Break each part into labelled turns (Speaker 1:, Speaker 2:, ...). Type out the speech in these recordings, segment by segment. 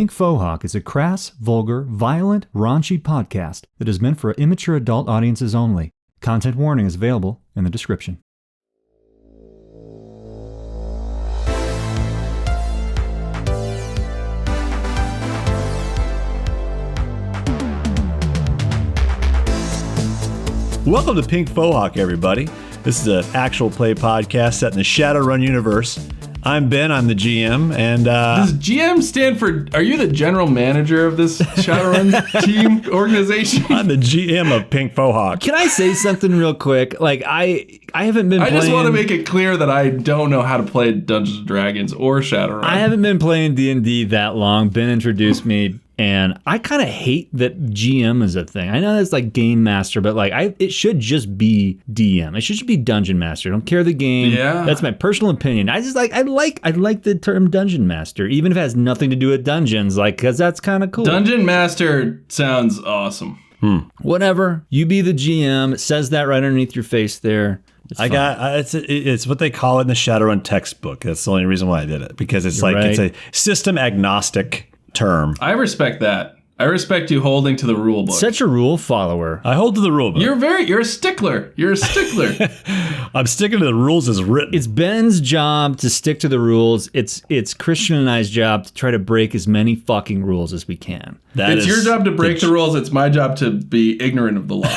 Speaker 1: Pink Fohawk is a crass, vulgar, violent, raunchy podcast that is meant for immature adult audiences only. Content warning is available in the description.
Speaker 2: Welcome to Pink Fohawk, everybody. This is an actual play podcast set in the Shadowrun universe. I'm Ben, I'm the GM, and...
Speaker 3: Does GM stand for... Are you the general manager of this Shadowrun team organization?
Speaker 2: I'm the GM of Pink Fohawk.
Speaker 1: Can I say something real quick? Like, I haven't been playing...
Speaker 3: I just want to make it clear that I don't know how to play Dungeons & Dragons or Shadowrun.
Speaker 1: I haven't been playing D&D that long. Ben introduced me, and I kind of hate that GM is a thing. I know that's like Game Master, but like it should just be DM. It should just be Dungeon Master. I don't care the game.
Speaker 3: Yeah.
Speaker 1: That's my personal opinion. I like the term Dungeon Master, even if it has nothing to do with dungeons, like, because that's kind of cool.
Speaker 3: Dungeon Master sounds awesome.
Speaker 1: Whatever. You be the GM. It says that right underneath your face there.
Speaker 2: It's what they call it in the Shadowrun textbook. That's the only reason why I did it, because it's it's a system agnostic term.
Speaker 3: I respect that. I respect you holding to the rule book.
Speaker 1: Such a rule follower.
Speaker 2: I hold to the rule book.
Speaker 3: You're a stickler. You're a stickler.
Speaker 2: I'm sticking to the rules as written.
Speaker 1: It's Ben's job to stick to the rules. It's Christian and I's job to try to break as many fucking rules as we can.
Speaker 3: It's your job to break the rules. It's my job to be ignorant of the law.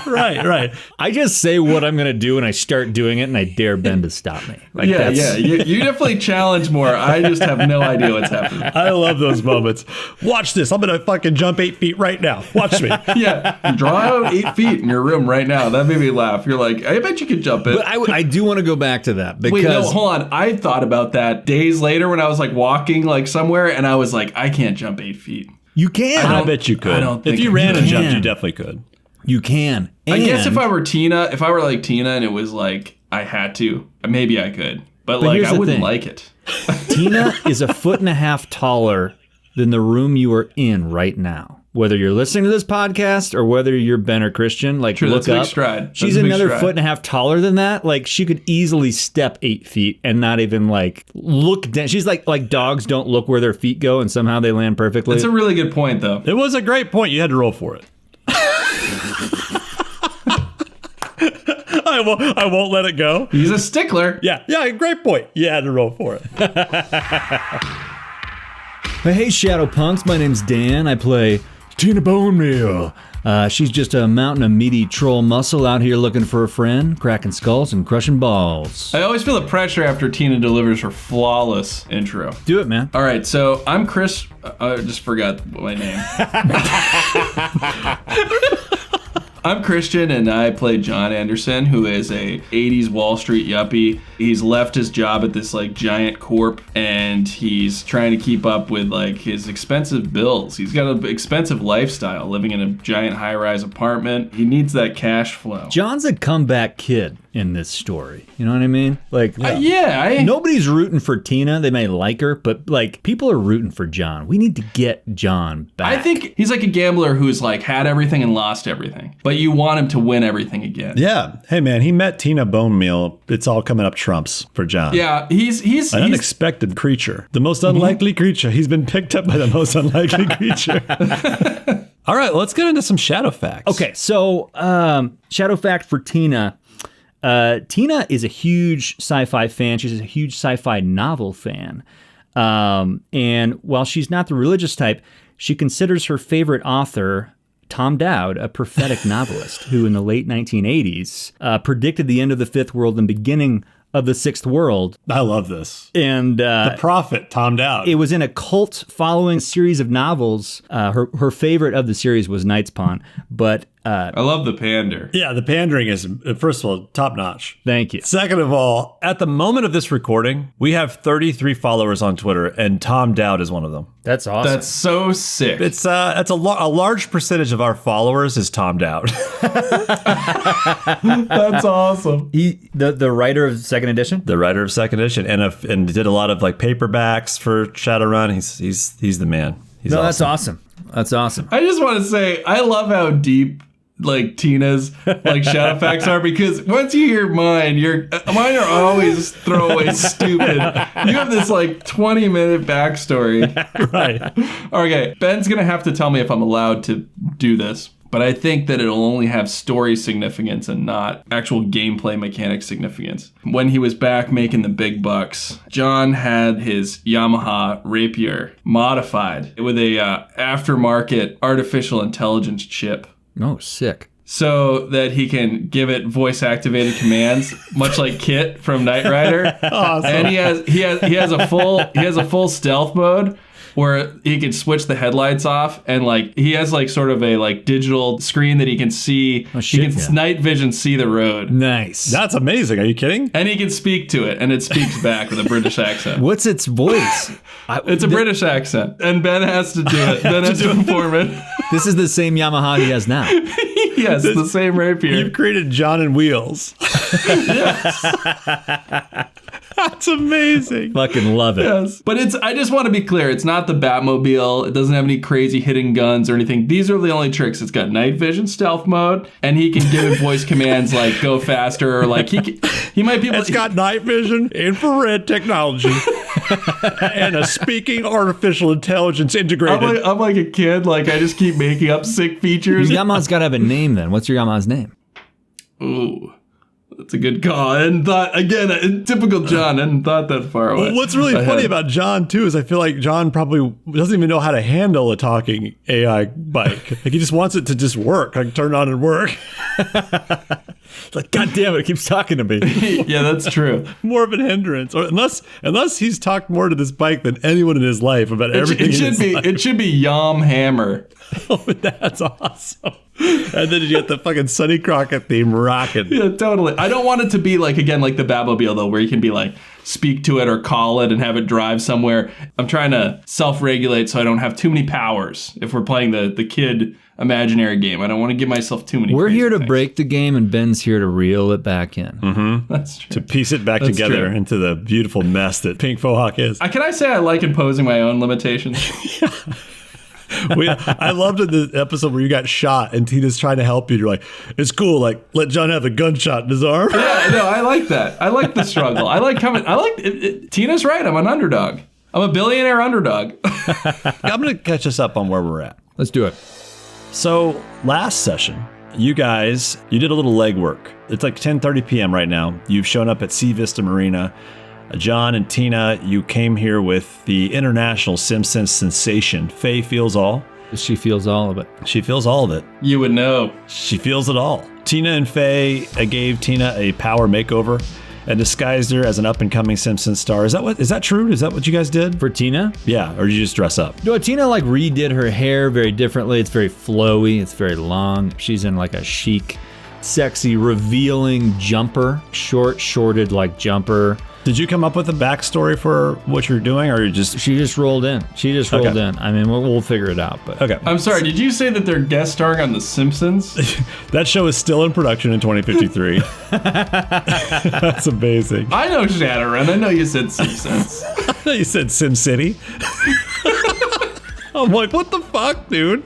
Speaker 2: Right.
Speaker 1: I just say what I'm going to do and I start doing it and I dare Ben to stop me. Like,
Speaker 3: yeah. You definitely challenge more. I just have no idea what's happening.
Speaker 2: I love those moments. Watch this. I'm going to fucking jump 8 feet right now. Watch me.
Speaker 3: Yeah. Draw out 8 feet in your room right now. That made me laugh. You're like, I bet you could jump it.
Speaker 1: But I do want to go back to that because...
Speaker 3: Wait, no, hold on. I thought about that days later when I was like walking like somewhere and I was like, I can't jump 8 feet.
Speaker 1: You can.
Speaker 2: I bet you could.
Speaker 3: I don't think
Speaker 2: if you ran and jumped, you definitely could.
Speaker 1: You can.
Speaker 3: I guess if I were like Tina and it was like I had to, maybe I could. But like I wouldn't like it.
Speaker 1: Tina is 1.5 feet taller than the room you are in right now. Whether you're listening to this podcast or whether you're Ben or Christian, like
Speaker 3: True,
Speaker 1: look
Speaker 3: that's a
Speaker 1: up.
Speaker 3: big stride.
Speaker 1: She's another 1.5 feet taller than that. Like she could easily step 8 feet and not even like look down. She's like dogs don't look where their feet go and somehow they land perfectly.
Speaker 3: That's a really good point though.
Speaker 2: It was a great point. You had to roll for it. I won't let it go.
Speaker 3: He's a stickler.
Speaker 2: Yeah, great point. You had to roll for it.
Speaker 1: Hey, Shadow Punks. My name's Dan. I play Tina Bone Meal. She's just a mountain of meaty troll muscle out here looking for a friend, cracking skulls and crushing balls.
Speaker 3: I always feel the pressure after Tina delivers her flawless intro.
Speaker 1: Do it, man.
Speaker 3: All right, so I'm Chris. I just forgot my name. I'm Christian, and I play John Anderson, who is a 80s Wall Street yuppie. He's left his job at this like giant corp, and he's trying to keep up with like his expensive bills. He's got an expensive lifestyle, living in a giant high-rise apartment. He needs that cash flow.
Speaker 1: John's a comeback kid in this story. You know what I mean? Like, nobody's rooting for Tina. They may like her, but like people are rooting for John. We need to get John back.
Speaker 3: I think he's like a gambler who's like had everything and lost everything, but you want him to win everything again.
Speaker 2: Yeah. Hey man, he met Tina Bone Meal. It's all coming up trumps for John.
Speaker 3: Yeah, he's
Speaker 2: an unexpected creature. The most unlikely creature. He's been picked up by the most unlikely creature. All right, let's get into some shadow facts.
Speaker 1: Okay, so shadow fact for Tina. Tina is a huge sci-fi fan. She's a huge sci-fi novel fan. And while she's not the religious type, she considers her favorite author, Tom Dowd, a prophetic novelist who in the late 1980s predicted the end of the fifth world and beginning of the sixth world.
Speaker 2: I love this.
Speaker 1: And
Speaker 2: the prophet, Tom Dowd.
Speaker 1: It was in a cult following series of novels. Her favorite of the series was Knight's Pawn, but
Speaker 3: I love the pander.
Speaker 2: Yeah, the pandering is, first of all, top notch.
Speaker 1: Thank you.
Speaker 2: Second of all, at the moment of this recording, we have 33 followers on Twitter, and Tom Dowd is one of them.
Speaker 1: That's awesome.
Speaker 3: That's so sick.
Speaker 2: It's that's a large percentage of our followers is Tom Dowd.
Speaker 3: That's awesome.
Speaker 1: He the writer of second edition.
Speaker 2: The writer of second edition, and did a lot of like paperbacks for Shadowrun. He's the man. He's
Speaker 1: no,
Speaker 2: awesome.
Speaker 1: that's awesome. That's awesome.
Speaker 3: I just want to say I love how deep like Tina's like shadow facts are, because once you hear mine are always throwaway stupid. You have this like 20-minute backstory.
Speaker 2: Right.
Speaker 3: Okay, Ben's gonna have to tell me if I'm allowed to do this, but I think that it'll only have story significance and not actual gameplay mechanic significance. When he was back making the big bucks, John had his Yamaha Rapier modified with a aftermarket artificial intelligence chip.
Speaker 1: Oh, sick.
Speaker 3: So that he can give it voice-activated commands, much like Kit from Knight Rider.
Speaker 2: Awesome.
Speaker 3: And he has a full stealth mode where he can switch the headlights off, and like he has like sort of a like digital screen that he can see.
Speaker 1: Oh, shit,
Speaker 3: he can night vision see the road.
Speaker 1: Nice.
Speaker 2: That's amazing. Are you kidding?
Speaker 3: And he can speak to it, and it speaks back with a British accent.
Speaker 1: What's its voice?
Speaker 3: It's a British accent, and Ben has to do it. Ben has to perform it.
Speaker 1: This is the same Yamaha he has now.
Speaker 3: Yes, the same rapier.
Speaker 2: You've created John and Wheels. That's amazing.
Speaker 1: Fucking love it.
Speaker 3: Yes. But I just want to be clear, it's not the Batmobile. It doesn't have any crazy hidden guns or anything. These are the only tricks. It's got night vision stealth mode, and he can give it voice commands like go faster, or like he might be able
Speaker 2: It's got night vision, infrared technology, and a speaking artificial intelligence integrated.
Speaker 3: I'm like a kid, like I just keep making up sick features.
Speaker 1: Yamaha's got to have a name then. What's your Yamaha's name?
Speaker 3: Ooh. That's a good call. I hadn't thought, again, typical John, I hadn't thought that far away.
Speaker 2: Well, what's really funny about John, too, is I feel like John probably doesn't even know how to handle a talking AI bike. Like, he just wants it to just work, like turn on and work.
Speaker 1: It's like, God damn it keeps talking to me.
Speaker 3: Yeah, that's true.
Speaker 2: More of a hindrance. Or unless he's talked more to this bike than anyone in his life about everything.
Speaker 3: It should be Yam Hammer.
Speaker 2: Oh, that's awesome. And then you get the fucking Sonny Crockett theme rocking.
Speaker 3: Yeah, totally. I don't want it to be like the Batmobile, though, where you can be like, speak to it or call it and have it drive somewhere. I'm trying to self-regulate so I don't have too many powers if we're playing the kid imaginary game. I don't want to give myself too many.
Speaker 1: We're here to
Speaker 3: things.
Speaker 1: break the game, and Ben's here to reel it back in.
Speaker 2: Mm-hmm.
Speaker 3: That's true.
Speaker 2: To piece it back together into the beautiful mess that Pink Fohawk is.
Speaker 3: Can I say I like imposing my own limitations?
Speaker 2: I loved in the episode where you got shot and Tina's trying to help you. You're like, it's cool. Like, let John have a gunshot in his arm.
Speaker 3: Yeah, no, I like that. I like the struggle. I like coming. Tina's right. I'm an underdog. I'm a billionaire underdog.
Speaker 2: I'm going to catch us up on where we're at.
Speaker 1: Let's do it.
Speaker 2: So last session, you did a little legwork. It's like 10:30 p.m. right now. You've shown up at Sea Vista Marina. John and Tina, you came here with the international Simpsons sensation, Faye Feelzall.
Speaker 1: She feels all of it.
Speaker 2: She feels all of it.
Speaker 3: You would know.
Speaker 2: She feels it all. Tina and Faye gave Tina a power makeover and disguised her as an up-and-coming Simpsons star. Is that true? Is that what you guys did?
Speaker 1: For Tina?
Speaker 2: Yeah, or did you just dress up?
Speaker 1: No, Tina like redid her hair very differently. It's very flowy. It's very long. She's in like a chic, sexy, revealing jumper. Shorted like jumper.
Speaker 2: Did you come up with a backstory for what you're doing, or
Speaker 1: She just rolled in. I mean, we'll figure it out. But
Speaker 2: okay.
Speaker 3: I'm sorry. Did you say that they're guest starring on The Simpsons?
Speaker 2: That show is still in production in 2053. That's amazing.
Speaker 3: I know Shadowrun. I know you said Simpsons.
Speaker 2: I thought you said Sim City. I'm like, what the fuck, dude?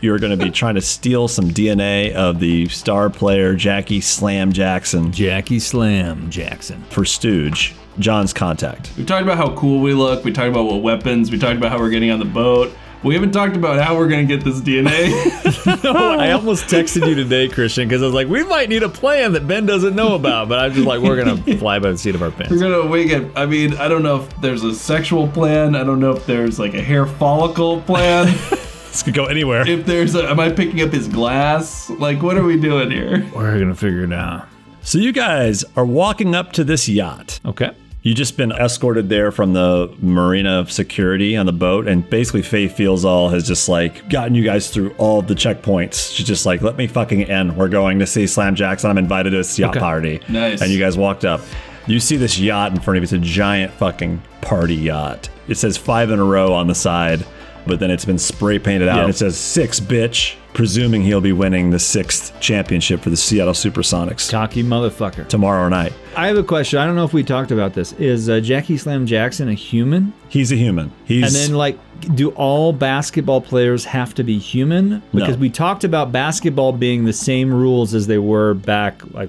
Speaker 2: You're going to be trying to steal some DNA of the star player Jackie Slam Jackson. For Stooge, John's contact.
Speaker 3: We talked about how cool we look. We talked about what weapons. We talked about how we're getting on the boat. We haven't talked about how we're going to get this DNA.
Speaker 1: No, I almost texted you today, Christian, because I was like, we might need a plan that Ben doesn't know about. But I'm just like, we're going to fly by the seat of our pants.
Speaker 3: I mean, I don't know if there's a sexual plan. I don't know if there's like a hair follicle plan.
Speaker 2: This could go anywhere.
Speaker 3: If am I picking up his glass? Like, what are we doing here?
Speaker 1: We're going to figure it out.
Speaker 2: So you guys are walking up to this yacht.
Speaker 1: Okay.
Speaker 2: You've just been escorted there from the marina security on the boat, and basically Faye Feelzall has just like gotten you guys through all the checkpoints. She's just like, let me fucking in. We're going to see Slam Jackson. I'm invited to this yacht party.
Speaker 3: Nice.
Speaker 2: And you guys walked up. You see this yacht in front of you. It's a giant fucking party yacht. It says 5 in a row on the side, but then it's been spray painted out. Yeah. And it says 6, bitch, presuming he'll be winning the 6th championship for the Seattle Supersonics.
Speaker 1: Cocky motherfucker.
Speaker 2: Tomorrow night.
Speaker 1: I have a question. I don't know if we talked about this. Is Jackie Slam Jackson a human?
Speaker 2: He's a human.
Speaker 1: And then, like, Do all basketball players have to be human? Because we talked about basketball being the same rules as they were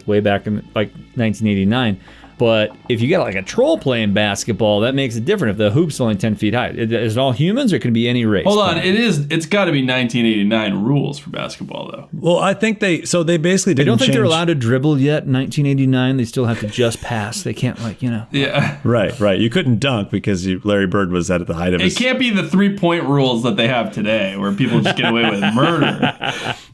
Speaker 1: way back in 1989. But if you got like a troll playing basketball, that makes it different if the hoop's only 10 feet high. Is it all humans or can it be any race?
Speaker 3: Hold on, it's got to be 1989 rules for basketball though.
Speaker 2: Well, I think they basically didn't
Speaker 1: I don't think they're
Speaker 2: change-
Speaker 1: allowed to dribble yet in 1989. They still have to just pass. They can't
Speaker 3: Yeah.
Speaker 2: Right. You couldn't dunk because Larry Bird was at the height of his...
Speaker 3: It can't be the 3-point rules that they have today where people just get away with murder.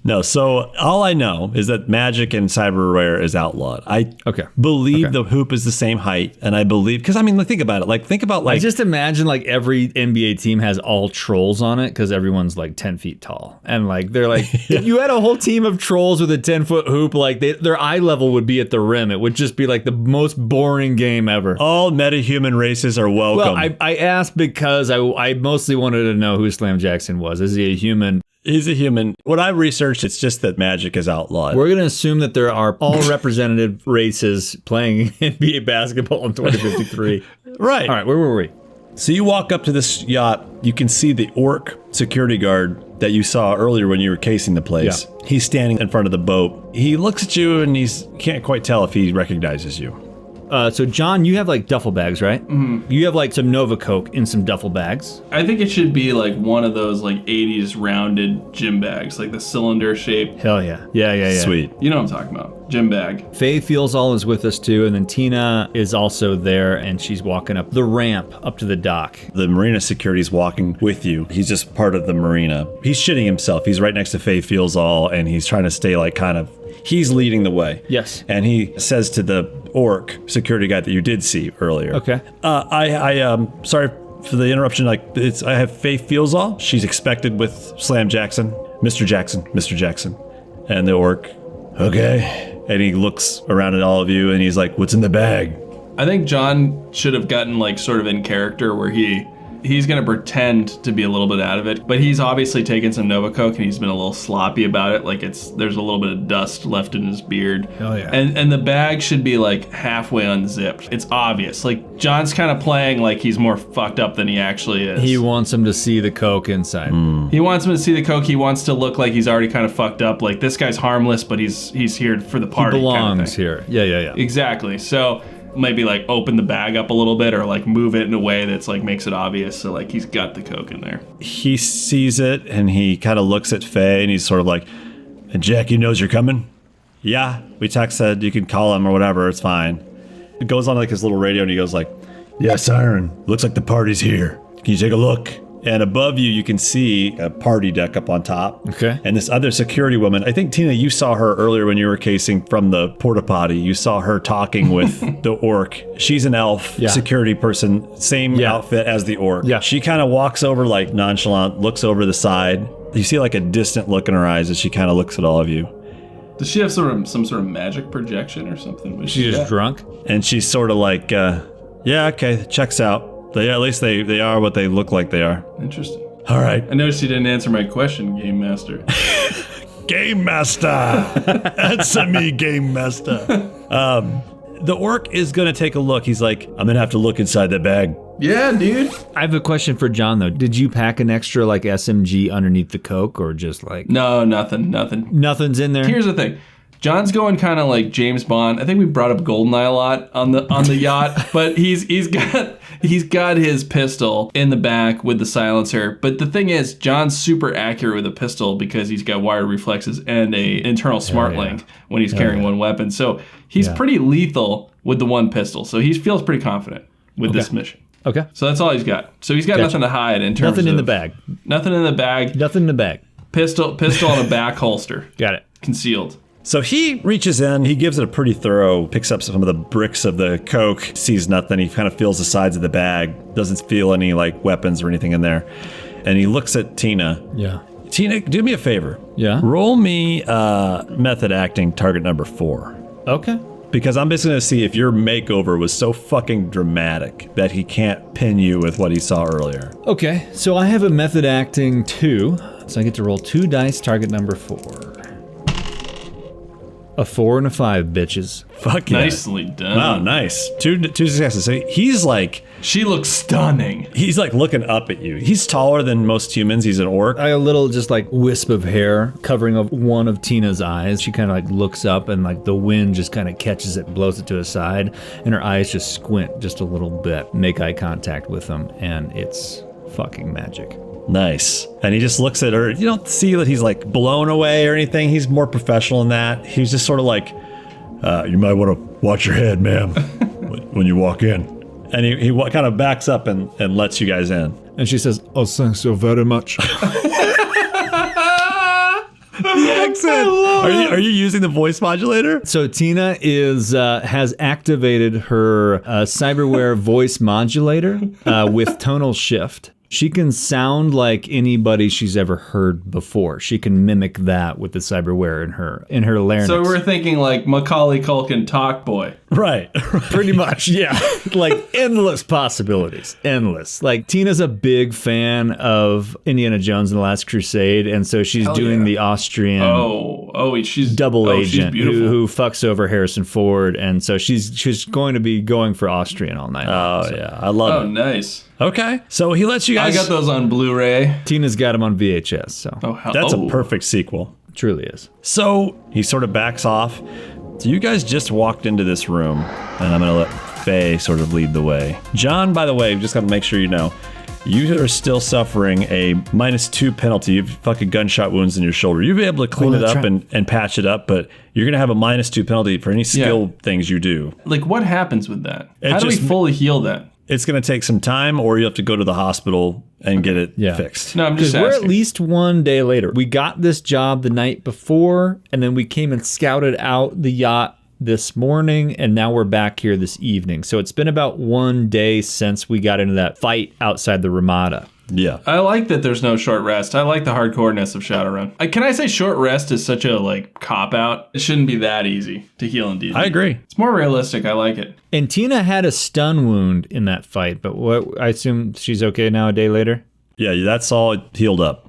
Speaker 2: No, so all I know is that Magic and Cyberware is outlawed. I believe the hoop is the same height, and I believe... Because, I mean, think about it.
Speaker 1: I just imagine like every NBA team has all trolls on it because everyone's like 10 feet tall. And like they're like, if you had a whole team of trolls with a 10-foot hoop, like their eye level would be at the rim. It would just be like the most boring game ever.
Speaker 2: All metahuman races are welcome.
Speaker 1: Well, I asked because I mostly wanted to know who Slam Jackson was. Is he a human?
Speaker 2: He's a human. What I researched, it's just that Magic is outlawed.
Speaker 1: We're going to assume that there are all representative races playing NBA basketball in 2053.
Speaker 2: Right.
Speaker 1: All right, where were we?
Speaker 2: So you walk up to this yacht. You can see the orc security guard that you saw earlier when you were casing the place. Yeah. He's standing in front of the boat. He looks at you and can't quite tell if he recognizes you.
Speaker 1: So John, you have like duffel bags, right? Mm-hmm. You have like some Nova Coke in some duffel bags.
Speaker 3: I think it should be like one of those like 80s rounded gym bags, like the cylinder shape.
Speaker 1: Hell yeah. Yeah.
Speaker 2: Sweet.
Speaker 3: You know what I'm talking about. Gym bag.
Speaker 1: Faye Feelzall is with us too, and then Tina is also there, and she's walking up the ramp up to the dock.
Speaker 2: The marina security's walking with you. He's just part of the marina. He's shitting himself. He's right next to Faye Feelzall, and he's trying to stay like kind of... He's leading the way.
Speaker 1: Yes.
Speaker 2: And he says to the orc security guy that you did see earlier.
Speaker 1: Okay.
Speaker 2: I sorry for the interruption. I have Faye Feelzall. She's expected with Slam Jackson. Mr. Jackson. And the orc, okay. And he looks around at all of you and he's like, what's in the bag?
Speaker 3: I think John should have gotten like sort of in character where he's going to pretend to be a little bit out of it, but he's obviously taken some Nova Coke and he's been a little sloppy about it. Like there's a little bit of dust left in his beard.
Speaker 1: Oh yeah.
Speaker 3: And the bag should be like halfway unzipped. It's obvious. Like John's kind of playing like he's more fucked up than he actually is.
Speaker 1: He wants him to see the Coke inside.
Speaker 3: He wants him to see the Coke. He wants to look like he's already kind of fucked up. Like this guy's harmless, but he's here for the party.
Speaker 1: He belongs
Speaker 3: kind of thing.
Speaker 1: here. Yeah.
Speaker 3: Exactly. So maybe like open the bag up a little bit or like move it in a way that's like makes it obvious. So like he's got the Coke in there.
Speaker 2: He sees it and he kind of looks at Faye and he's sort of like, and Jackie knows you're coming? Yeah, we texted, you can call him or whatever, it's fine. It goes on like his little radio and he goes like, yeah, Siren, looks like the party's here. Can you take a look? And above you, you can see a party deck up on top.
Speaker 1: Okay.
Speaker 2: And this other security woman, I think, Tina, you saw her earlier when you were casing from the porta potty. You saw her talking with the orc. She's an elf security person, same outfit as the orc.
Speaker 1: Yeah.
Speaker 2: She kind of walks over like nonchalant, looks over the side. You see like a distant look in her eyes as she kind of looks at all of you.
Speaker 3: Does she have some sort of magic projection or something?
Speaker 1: She's just drunk?
Speaker 2: And she's sort of like, yeah, okay, checks out. At least they are what they look like they are.
Speaker 3: Interesting.
Speaker 2: All right.
Speaker 3: I noticed you didn't answer my question, Game Master.
Speaker 2: Game Master. Answer me, Game Master. The orc is going to take a look. He's like, I'm going to have to look inside the bag.
Speaker 3: Yeah, dude.
Speaker 1: I have a question for John, though. Did you pack an extra, like, SMG underneath the Coke, or just, like...
Speaker 3: No, nothing.
Speaker 1: Nothing's in there?
Speaker 3: Here's the thing. John's going kind of like James Bond. I think we brought up Goldeneye a lot on the yacht, but he's got his pistol in the back with the silencer. But the thing is, John's super accurate with a pistol because he's got wired reflexes and a internal smart link when he's carrying one weapon. So he's pretty lethal with the one pistol. So he feels pretty confident with this mission.
Speaker 1: Okay.
Speaker 3: So that's all he's got. So he's got nothing to hide in terms
Speaker 1: Nothing
Speaker 3: of...
Speaker 1: in the bag.
Speaker 3: Nothing in the bag.
Speaker 1: Nothing in the bag.
Speaker 3: Pistol on a back holster.
Speaker 1: Got it.
Speaker 3: Concealed.
Speaker 2: So he reaches in, he gives it a pretty thorough, picks up some of the bricks of the Coke, sees nothing, he kind of feels the sides of the bag, doesn't feel any like weapons or anything in there. And he looks at Tina.
Speaker 1: Yeah.
Speaker 2: Tina, do me a favor.
Speaker 1: Yeah?
Speaker 2: Roll me method acting target number 4.
Speaker 1: Okay.
Speaker 2: Because I'm basically going to see if your makeover was so fucking dramatic that he can't pin you with what he saw earlier.
Speaker 1: Okay, so I have a method acting 2, so I get to roll 2 dice, target number 4. A 4 and a 5, bitches.
Speaker 2: Fuck yeah.
Speaker 3: Nicely done.
Speaker 2: Wow, nice. Two successes. So he's like...
Speaker 3: She looks stunning.
Speaker 2: He's like looking up at you. He's taller than most humans. He's an orc.
Speaker 1: I got a little just like wisp of hair covering of one of Tina's eyes. She kind of like looks up and like the wind just kind of catches it, blows it to the side, and her eyes just squint just a little bit, make eye contact with him, and it's fucking magic.
Speaker 2: Nice. And he just looks at her. You don't see that he's like blown away or anything. He's more professional than that. He's just sort of like, you might want to watch your head, ma'am, when you walk in. And he kind of backs up and lets you guys in.
Speaker 1: And she says, "Oh, thanks so very much."
Speaker 2: The accent. Are you using the voice modulator?
Speaker 1: So Tina has activated her cyberware voice modulator with tonal shift. She can sound like anybody she's ever heard before. She can mimic that with the cyberware in her larynx.
Speaker 3: So we're thinking like Macaulay Culkin Talk Boy.
Speaker 2: Right.
Speaker 1: Pretty much, yeah. Like endless possibilities. Endless. Like Tina's a big fan of Indiana Jones and the Last Crusade, and so she's doing the Austrian
Speaker 3: she's
Speaker 1: double agent
Speaker 3: who
Speaker 1: who fucks over Harrison Ford, and so she's going to be going for Austrian all night long.
Speaker 2: Oh, yeah. I love it.
Speaker 3: Oh, nice.
Speaker 2: Okay. So he lets you guys...
Speaker 3: I got those on Blu-ray.
Speaker 1: Tina's got them on VHS, so
Speaker 2: That's a perfect sequel.
Speaker 1: truly is.
Speaker 2: So he sort of backs off. So you guys just walked into this room, and I'm going to let Faye sort of lead the way. John, by the way, just got to make sure you know, you are still suffering a -2 penalty. You have fucking gunshot wounds in your shoulder. You'll be able to clean it up and patch it up, but you're going to have a -2 penalty for any skill things you do.
Speaker 3: Like, what happens with that? How do we fully heal that?
Speaker 2: It's going to take some time, or you have to go to the hospital and get it fixed.
Speaker 3: No, I'm just
Speaker 1: Because
Speaker 3: asking.
Speaker 1: we're at least one day later. We got this job the night before, and then we came and scouted out the yacht this morning, and now we're back here this evening. So it's been about one day since we got into that fight outside the Ramada.
Speaker 2: Yeah.
Speaker 3: I like that there's no short rest. I like the hardcoreness of Shadowrun. Can I say short rest is such a cop-out? It shouldn't be that easy to heal in D&D.
Speaker 2: I agree.
Speaker 3: It's more realistic. I like it.
Speaker 1: And Tina had a stun wound in that fight, but I assume she's okay now a day later?
Speaker 2: Yeah, that's all healed up.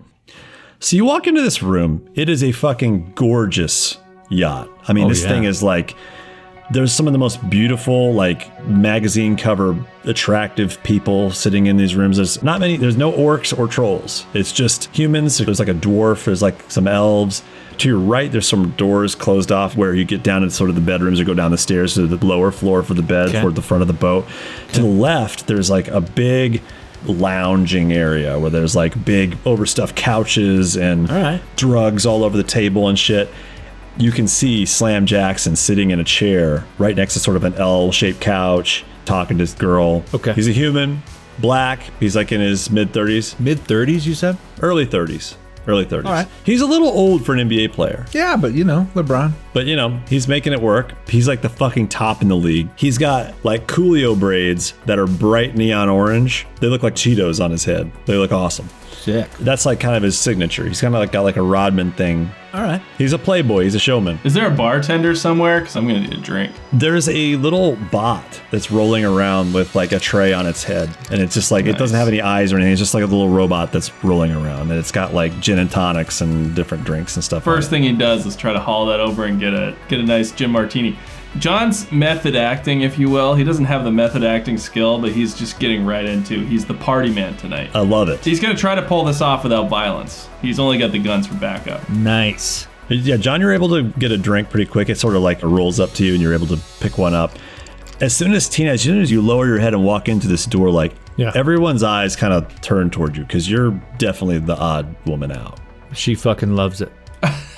Speaker 2: So you walk into this room. It is a fucking gorgeous yacht. I mean, this thing is there's some of the most beautiful, magazine cover, attractive people sitting in these rooms. There's no orcs or trolls. It's just humans. There's a dwarf. There's some elves. To your right, there's some doors closed off where you get down into sort of the bedrooms or go down the stairs to the lower floor for the bed toward the front of the boat. To the left, there's a big lounging area where there's big overstuffed couches and drugs all over the table and shit. You can see Slam Jackson sitting in a chair right next to sort of an L-shaped couch, talking to this girl.
Speaker 1: Okay.
Speaker 2: He's a human, black. He's in his mid-30s.
Speaker 1: Mid-30s, you said?
Speaker 2: Early 30s. All
Speaker 1: right.
Speaker 2: He's a little old for an NBA player.
Speaker 1: Yeah, but LeBron.
Speaker 2: But he's making it work. He's the fucking top in the league. He's got Coolio braids that are bright neon orange. They look like Cheetos on his head. They look awesome.
Speaker 1: Sick.
Speaker 2: That's kind of his signature. He's kind of got a Rodman thing.
Speaker 1: All right.
Speaker 2: He's a playboy. He's a showman.
Speaker 3: Is there a bartender somewhere? Because I'm going to need a drink.
Speaker 2: There's a little bot that's rolling around with a tray on its head. And it's just it doesn't have any eyes or anything. It's just a little robot that's rolling around. And it's got gin and tonics and different drinks and stuff.
Speaker 3: First thing he does is try to haul that over and get a nice gin martini. John's method acting, if you will. He doesn't have the method acting skill, but he's just getting right into. He's the party man tonight.
Speaker 2: I love it.
Speaker 3: He's going to try to pull this off without violence. He's only got the guns for backup.
Speaker 1: Nice.
Speaker 2: Yeah, John, you're able to get a drink pretty quick. It sort of rolls up to you and you're able to pick one up. As soon as you lower your head and walk into this door, everyone's eyes kind of turn toward you because you're definitely the odd woman out.
Speaker 1: She fucking loves it.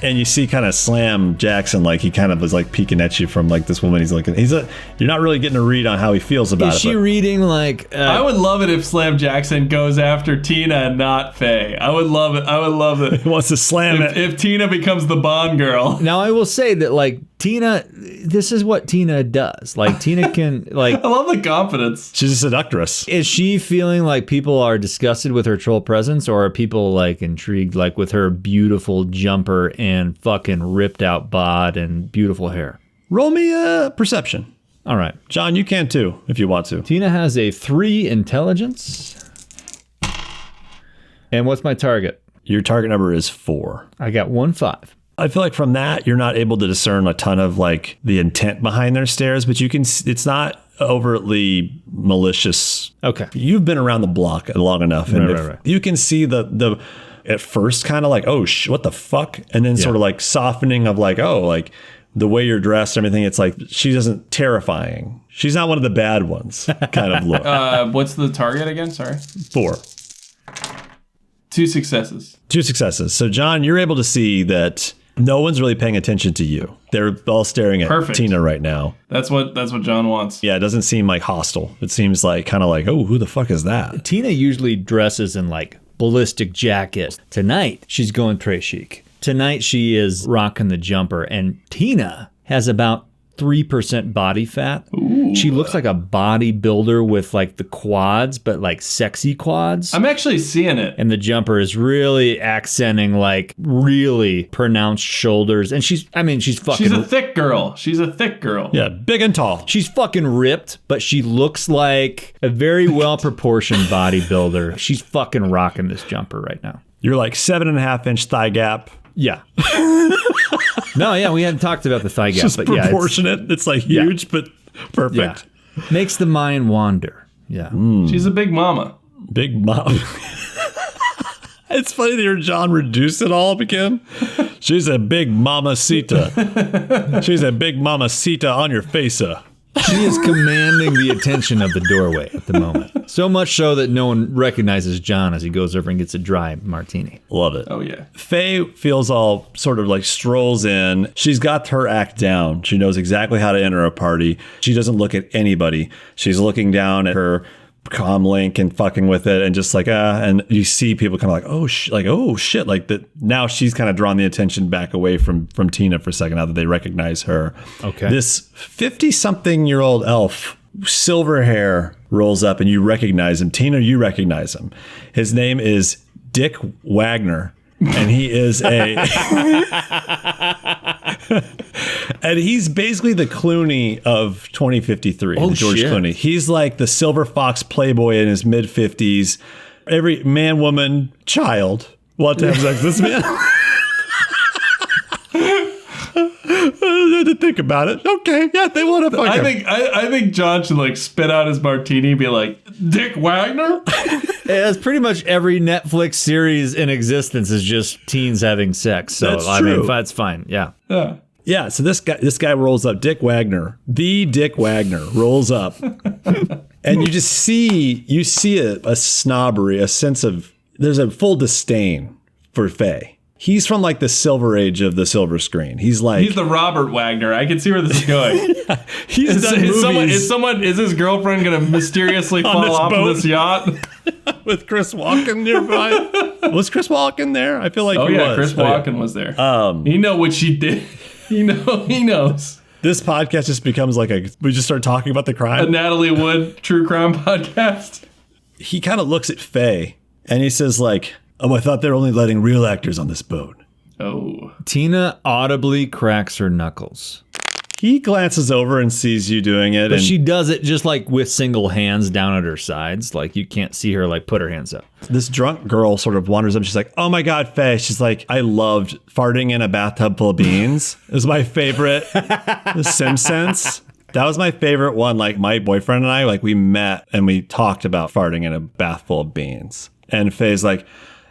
Speaker 2: And you see kind of Slam Jackson, he kind of was peeking at you from this woman. He's looking. You're not really getting a read on how he feels about it.
Speaker 1: Is she reading
Speaker 3: I would love it if Slam Jackson goes after Tina and not Faye. I would love it.
Speaker 2: He wants to slam it.
Speaker 3: If Tina becomes the Bond girl.
Speaker 1: Now I will say that Tina, this is what Tina does. Tina can
Speaker 3: I love the confidence.
Speaker 2: She's a seductress.
Speaker 1: Is she feeling like people are disgusted with her troll presence, or are people intrigued with her beautiful jumper and fucking ripped out bod and beautiful hair?
Speaker 2: Roll me a perception.
Speaker 1: All right.
Speaker 2: John, you can too if you want to.
Speaker 1: Tina has a 3 intelligence. And what's my target?
Speaker 2: Your target number is 4.
Speaker 1: I got 1 5.
Speaker 2: I feel like from that, you're not able to discern a ton of like the intent behind their stares, but you can, it's not overtly malicious.
Speaker 1: Okay.
Speaker 2: You've been around the block long enough. And
Speaker 1: Right.
Speaker 2: you can see the at first kind of like, oh, what the fuck? And then sort of like softening of like, oh, like the way you're dressed and everything. It's like, she isn't terrifying. She's not one of the bad ones kind of look.
Speaker 3: What's the target again? Sorry.
Speaker 2: 4.
Speaker 3: 2 successes.
Speaker 2: 2 successes. So, John, you're able to see that no one's really paying attention to you. They're all staring at
Speaker 3: Perfect.
Speaker 2: Tina right now.
Speaker 3: That's what John wants.
Speaker 2: Yeah, it doesn't seem like hostile. It seems like kind of like, oh, who the fuck is that?
Speaker 1: Tina usually dresses in like ballistic jackets. Tonight, she's going très chic. Tonight, she is rocking the jumper. And Tina has about 3% body fat.
Speaker 3: Ooh.
Speaker 1: She looks like a bodybuilder with like the quads, but like sexy quads.
Speaker 3: I'm actually seeing it.
Speaker 1: And the jumper is really accenting like really pronounced shoulders. And she's fucking...
Speaker 3: She's a thick girl.
Speaker 2: Yeah, big and tall.
Speaker 1: She's fucking ripped, but she looks like a very well-proportioned bodybuilder. She's fucking rocking this jumper right now.
Speaker 2: You're like 7.5-inch thigh gap.
Speaker 1: Yeah. No, yeah, we hadn't talked about the thigh gap.
Speaker 2: Just
Speaker 1: but
Speaker 2: proportionate. Yeah, it's like huge, but perfect.
Speaker 1: Yeah. Makes the mind wander. Yeah.
Speaker 3: She's a big mama.
Speaker 2: Big mom. It's funny to hear John reduce it all again. She's a big mamacita. She's a big mamacita on your face.
Speaker 1: She is commanding the attention of the doorway at the moment. So much so that no one recognizes John as he goes over and gets a dry martini.
Speaker 2: Love it.
Speaker 3: Oh, yeah.
Speaker 2: Faye Feelzall sort of like strolls in. She's got her act down. She knows exactly how to enter a party. She doesn't look at anybody. She's looking down at her comm link and fucking with it and just like, and you see people kind of like, oh shit. Like that. Now she's kind of drawn the attention back away from Tina for a second now that they recognize her.
Speaker 1: Okay.
Speaker 2: This 50-something-year-old elf, silver hair, rolls up and you recognize him. Tina, you recognize him. His name is Dick Wagner. And he is and he's basically the Clooney of 2053.
Speaker 1: Oh,
Speaker 2: George
Speaker 1: shit.
Speaker 2: Clooney. He's like the silver fox playboy in his mid 50s. Every man, woman, child want to have sex with this man. To think about it. Okay, yeah, they want to fuck him.
Speaker 3: I think John should like spit out his martini and be like, Dick Wagner?
Speaker 1: It's pretty much every Netflix series in existence is just teens having sex. So
Speaker 2: That's
Speaker 1: I
Speaker 2: true.
Speaker 1: mean, that's fine. Yeah.
Speaker 2: Yeah, so this guy rolls up. Dick Wagner, the Dick Wagner, rolls up, and you see a snobbery, a sense of there's a full disdain for Faye. He's from like the silver age of the silver screen. He's
Speaker 3: the Robert Wagner. I can see where this is going.
Speaker 2: He's done movies
Speaker 3: is his girlfriend gonna mysteriously fall off of this yacht?
Speaker 2: with Chris Walken nearby. Was Chris Walken there? I feel like he was.
Speaker 3: Chris Walken was there. You know what she did. He knows.
Speaker 2: This podcast just becomes like we just start talking about the
Speaker 3: A
Speaker 2: crime.
Speaker 3: Natalie Wood true crime podcast.
Speaker 2: He kind of looks at Faye and he says like, oh, I thought they were only letting real actors on this boat.
Speaker 3: Oh.
Speaker 1: Tina audibly cracks her knuckles.
Speaker 2: He glances over and sees you doing it.
Speaker 1: But
Speaker 2: and
Speaker 1: she does it just like with single hands down at her sides. Like you can't see her like put her hands up.
Speaker 2: this drunk girl sort of wanders up. She's like, oh my God, Faye. She's like, I loved farting in a bathtub full of beans. It was my favorite. The Simpsons. That was my favorite one. Like my boyfriend and I, like we met and we talked about farting in a bath full of beans. And Faye's like,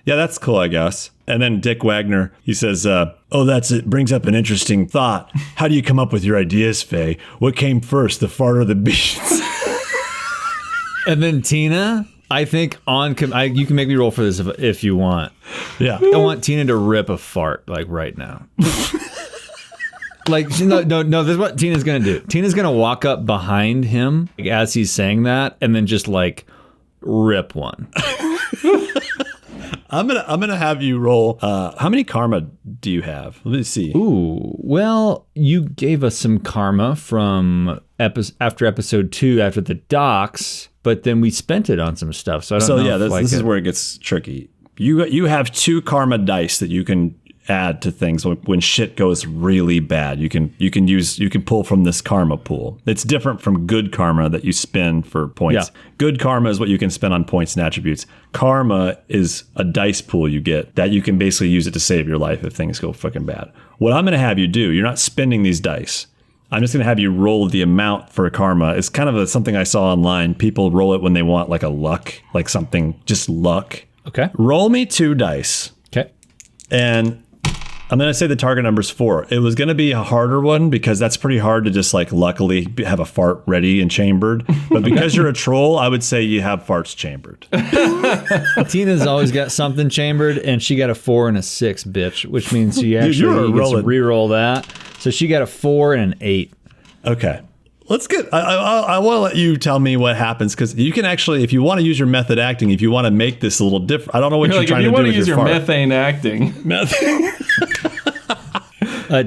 Speaker 2: yeah, that's cool, I guess. And then Dick Wagner, he says, oh, that's it. Brings up an interesting thought. How do you come up with your ideas, Faye? What came first, the fart or the beans?
Speaker 1: And then Tina, I think you can make me roll for this if you want.
Speaker 2: Yeah.
Speaker 1: I want Tina to rip a fart like right now. Like, no, this is what Tina's going to do. Tina's going to walk up behind him like, as he's saying that and then just like rip one.
Speaker 2: I'm gonna have you roll. How many karma do you have? Let me see.
Speaker 1: Ooh, well, you gave us some karma from after episode 2, after the docks, but then we spent it on some stuff. So I don't know.
Speaker 2: This is where it gets tricky. You have 2 karma dice that you can add to things when shit goes really bad. You can pull from this karma pool. It's different from good karma that you spend for points.
Speaker 1: Yeah.
Speaker 2: Good karma is what you can spend on points and attributes. Karma is a dice pool you get that you can basically use it to save your life if things go fucking bad. What I'm going to have you do, you're not spending these dice. I'm just going to have you roll the amount for karma. It's kind of something I saw online. People roll it when they want like a luck, like something, just luck.
Speaker 1: Okay.
Speaker 2: Roll me 2 dice.
Speaker 1: Okay.
Speaker 2: And I'm going to say the target number's 4. It was going to be a harder one because that's pretty hard to just like luckily have a fart ready and chambered. But because you're a troll, I would say you have farts chambered.
Speaker 1: Tina's always got something chambered, and she got a 4 and a 6, bitch, which means she actually gets to re-roll that. So she got a 4 and an 8.
Speaker 2: Okay. Let's get. I want to let you tell me what happens because you can actually, if you want to use your method acting, if you want to make this a little different. I don't know what you're trying to do with your fart.
Speaker 3: If you want to use your methane acting.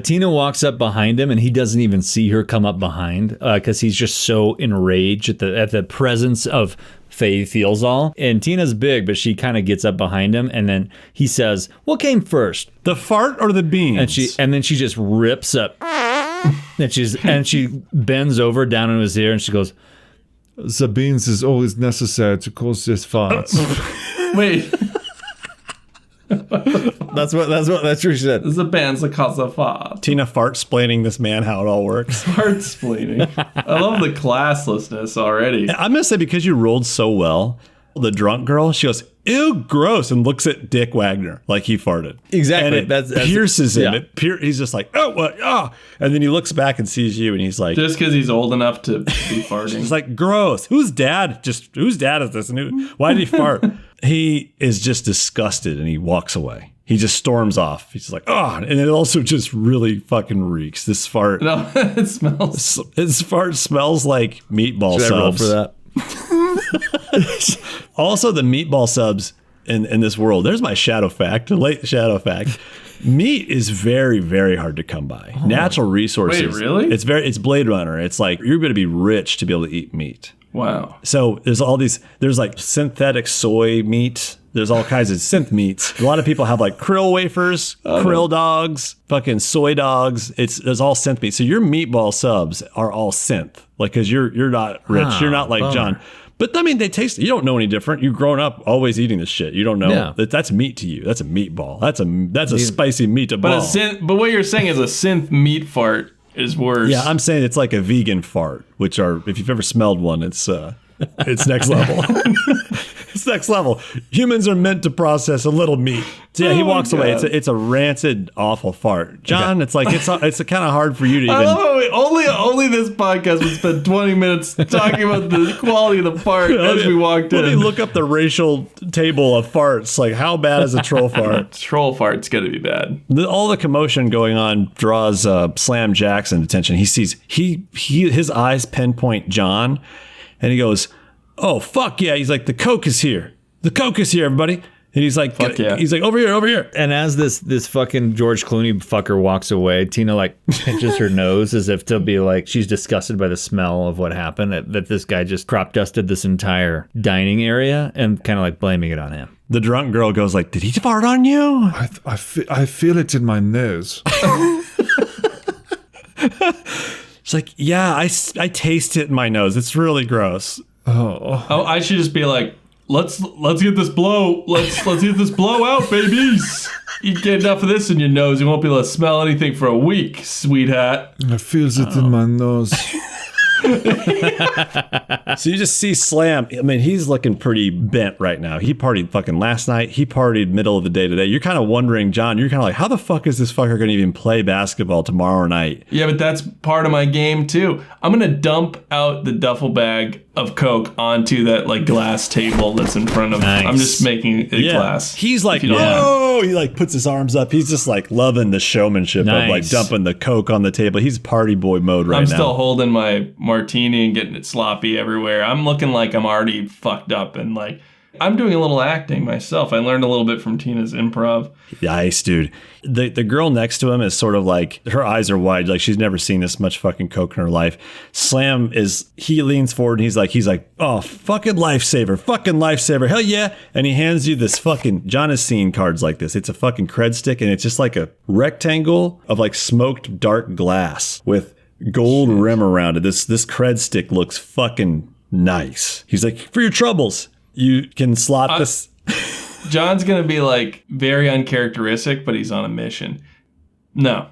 Speaker 1: Tina walks up behind him, and he doesn't even see her come up behind because he's just so enraged at the presence of Faye Feelzall. And Tina's big, but she kind of gets up behind him, and then he says, "What came first,
Speaker 2: the fart or the beans?"
Speaker 1: And then she just rips up, and she bends over down in his ear, and she goes, "The beans is always necessary to cause this farts."
Speaker 3: Wait.
Speaker 1: That's what she said.
Speaker 3: This is a band's the cause of fart.
Speaker 2: Tina fart-splaining this man how it all works.
Speaker 3: Fart-splaining. I love the classlessness already.
Speaker 2: I'm going to say because you rolled so well, the drunk girl, she goes, "Ew, gross," and looks at Dick Wagner like he farted.
Speaker 1: Exactly.
Speaker 2: And it pierces him.
Speaker 1: Yeah.
Speaker 2: He's just like, "Oh, what? Oh." And then he looks back and sees you, and he's like,
Speaker 3: just because he's old enough to be farting.
Speaker 2: He's like, "Gross. Whose dad is this? And why did he fart?" He is just disgusted, and he walks away. He just storms off. He's like, "Oh," and it also just really fucking reeks. This fart.
Speaker 3: No, it smells.
Speaker 2: His fart smells like meatball
Speaker 1: Should
Speaker 2: subs.
Speaker 1: I roll for that?
Speaker 2: Also, the meatball subs in this world. There's my shadow fact, late shadow fact. Meat is very, very hard to come by. Natural resources.
Speaker 3: Wait, really?
Speaker 2: It's Blade Runner. It's like you're going to be rich to be able to eat meat.
Speaker 3: Wow.
Speaker 2: So there's like synthetic soy meat. There's all kinds of synth meats. A lot of people have like krill wafers, krill dogs, fucking soy dogs. There's all synth meat. So your meatball subs are all synth, like because you're not rich. You're not like
Speaker 1: bummer.
Speaker 2: John. But I mean, they taste. You don't know any different. You've grown up always eating this shit. You don't know that's meat to you. That's a meatball. That's a spicy meatball.
Speaker 3: But what you're saying is a synth meat fart is worse.
Speaker 2: Yeah, I'm saying it's like a vegan fart, which are if you've ever smelled one, it's next level. It's next level. Humans are meant to process a little meat. So yeah, he walks away. It's a rancid, awful fart. John, it's like it's kind of hard for you to even.
Speaker 3: I love how only this podcast would spend 20 minutes talking about the quality of the fart as we walked in.
Speaker 2: Let me look up the racial table of farts. Like, how bad is a troll fart?
Speaker 3: Troll fart's gonna be bad.
Speaker 2: All the commotion going on draws Slam Jackson attention. He sees his eyes pinpoint John, and he goes, "Oh fuck yeah!" He's like, "The Coke is here. The Coke is here, everybody." And he's like,
Speaker 3: Fuck yeah.
Speaker 2: He's like, over here.
Speaker 1: And as this fucking George Clooney fucker walks away, Tina like pinches her nose as if to be like she's disgusted by the smell of what happened, that this guy just crop dusted this entire dining area, and kind of like blaming it on him.
Speaker 2: The drunk girl goes like, "Did he fart on you?"
Speaker 4: I feel it in my nose.
Speaker 2: It's like, yeah, I taste it in my nose. It's really gross.
Speaker 3: Oh, I should just be like, let's get this blow. Let's get this blow out, babies. You get enough of this in your nose, you won't be able to smell anything for a week, sweetheart.
Speaker 4: I feel it in my nose.
Speaker 2: So you just see Slam. I mean, he's looking pretty bent right now. He partied fucking last night. He partied middle of the day today. You're kind of wondering, John, you're kind of like, how the fuck is this fucker going to even play basketball tomorrow night?
Speaker 3: Yeah, but that's part of my game too. I'm going to dump out the duffel bag of Coke onto that like glass table that's in front of
Speaker 1: Nice.
Speaker 3: I'm just making a glass.
Speaker 2: He's like,
Speaker 3: if you don't mind.
Speaker 2: whoa! He like puts his arms up. He's just like loving the showmanship of like
Speaker 1: Nice.
Speaker 2: dumping the Coke on the table. He's party boy mode right
Speaker 3: I'm
Speaker 2: now.
Speaker 3: still holding my martini and getting it sloppy everywhere. I'm looking like I'm already fucked up and like I'm doing a little acting myself. I learned a little bit from Tina's improv.
Speaker 2: Nice, dude. The girl next to him is sort of like, her eyes are wide, like she's never seen this much fucking coke in her life. Slam he leans forward and he's like, oh, fucking lifesaver, hell yeah. And he hands you this fucking, John has seen cards like this. It's a fucking cred stick and it's just like a rectangle of like smoked dark glass with gold rim around it. This cred stick looks fucking nice. He's like, for your troubles, you can slot this.
Speaker 3: John's going to be like very uncharacteristic, but he's on a mission. No.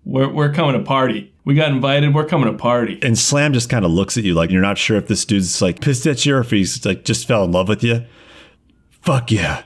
Speaker 3: We're coming to party. We got invited. We're coming to party.
Speaker 2: And Slam just kind of looks at you like you're not sure if this dude's like pissed at you or if he's like just fell in love with you. Fuck yeah.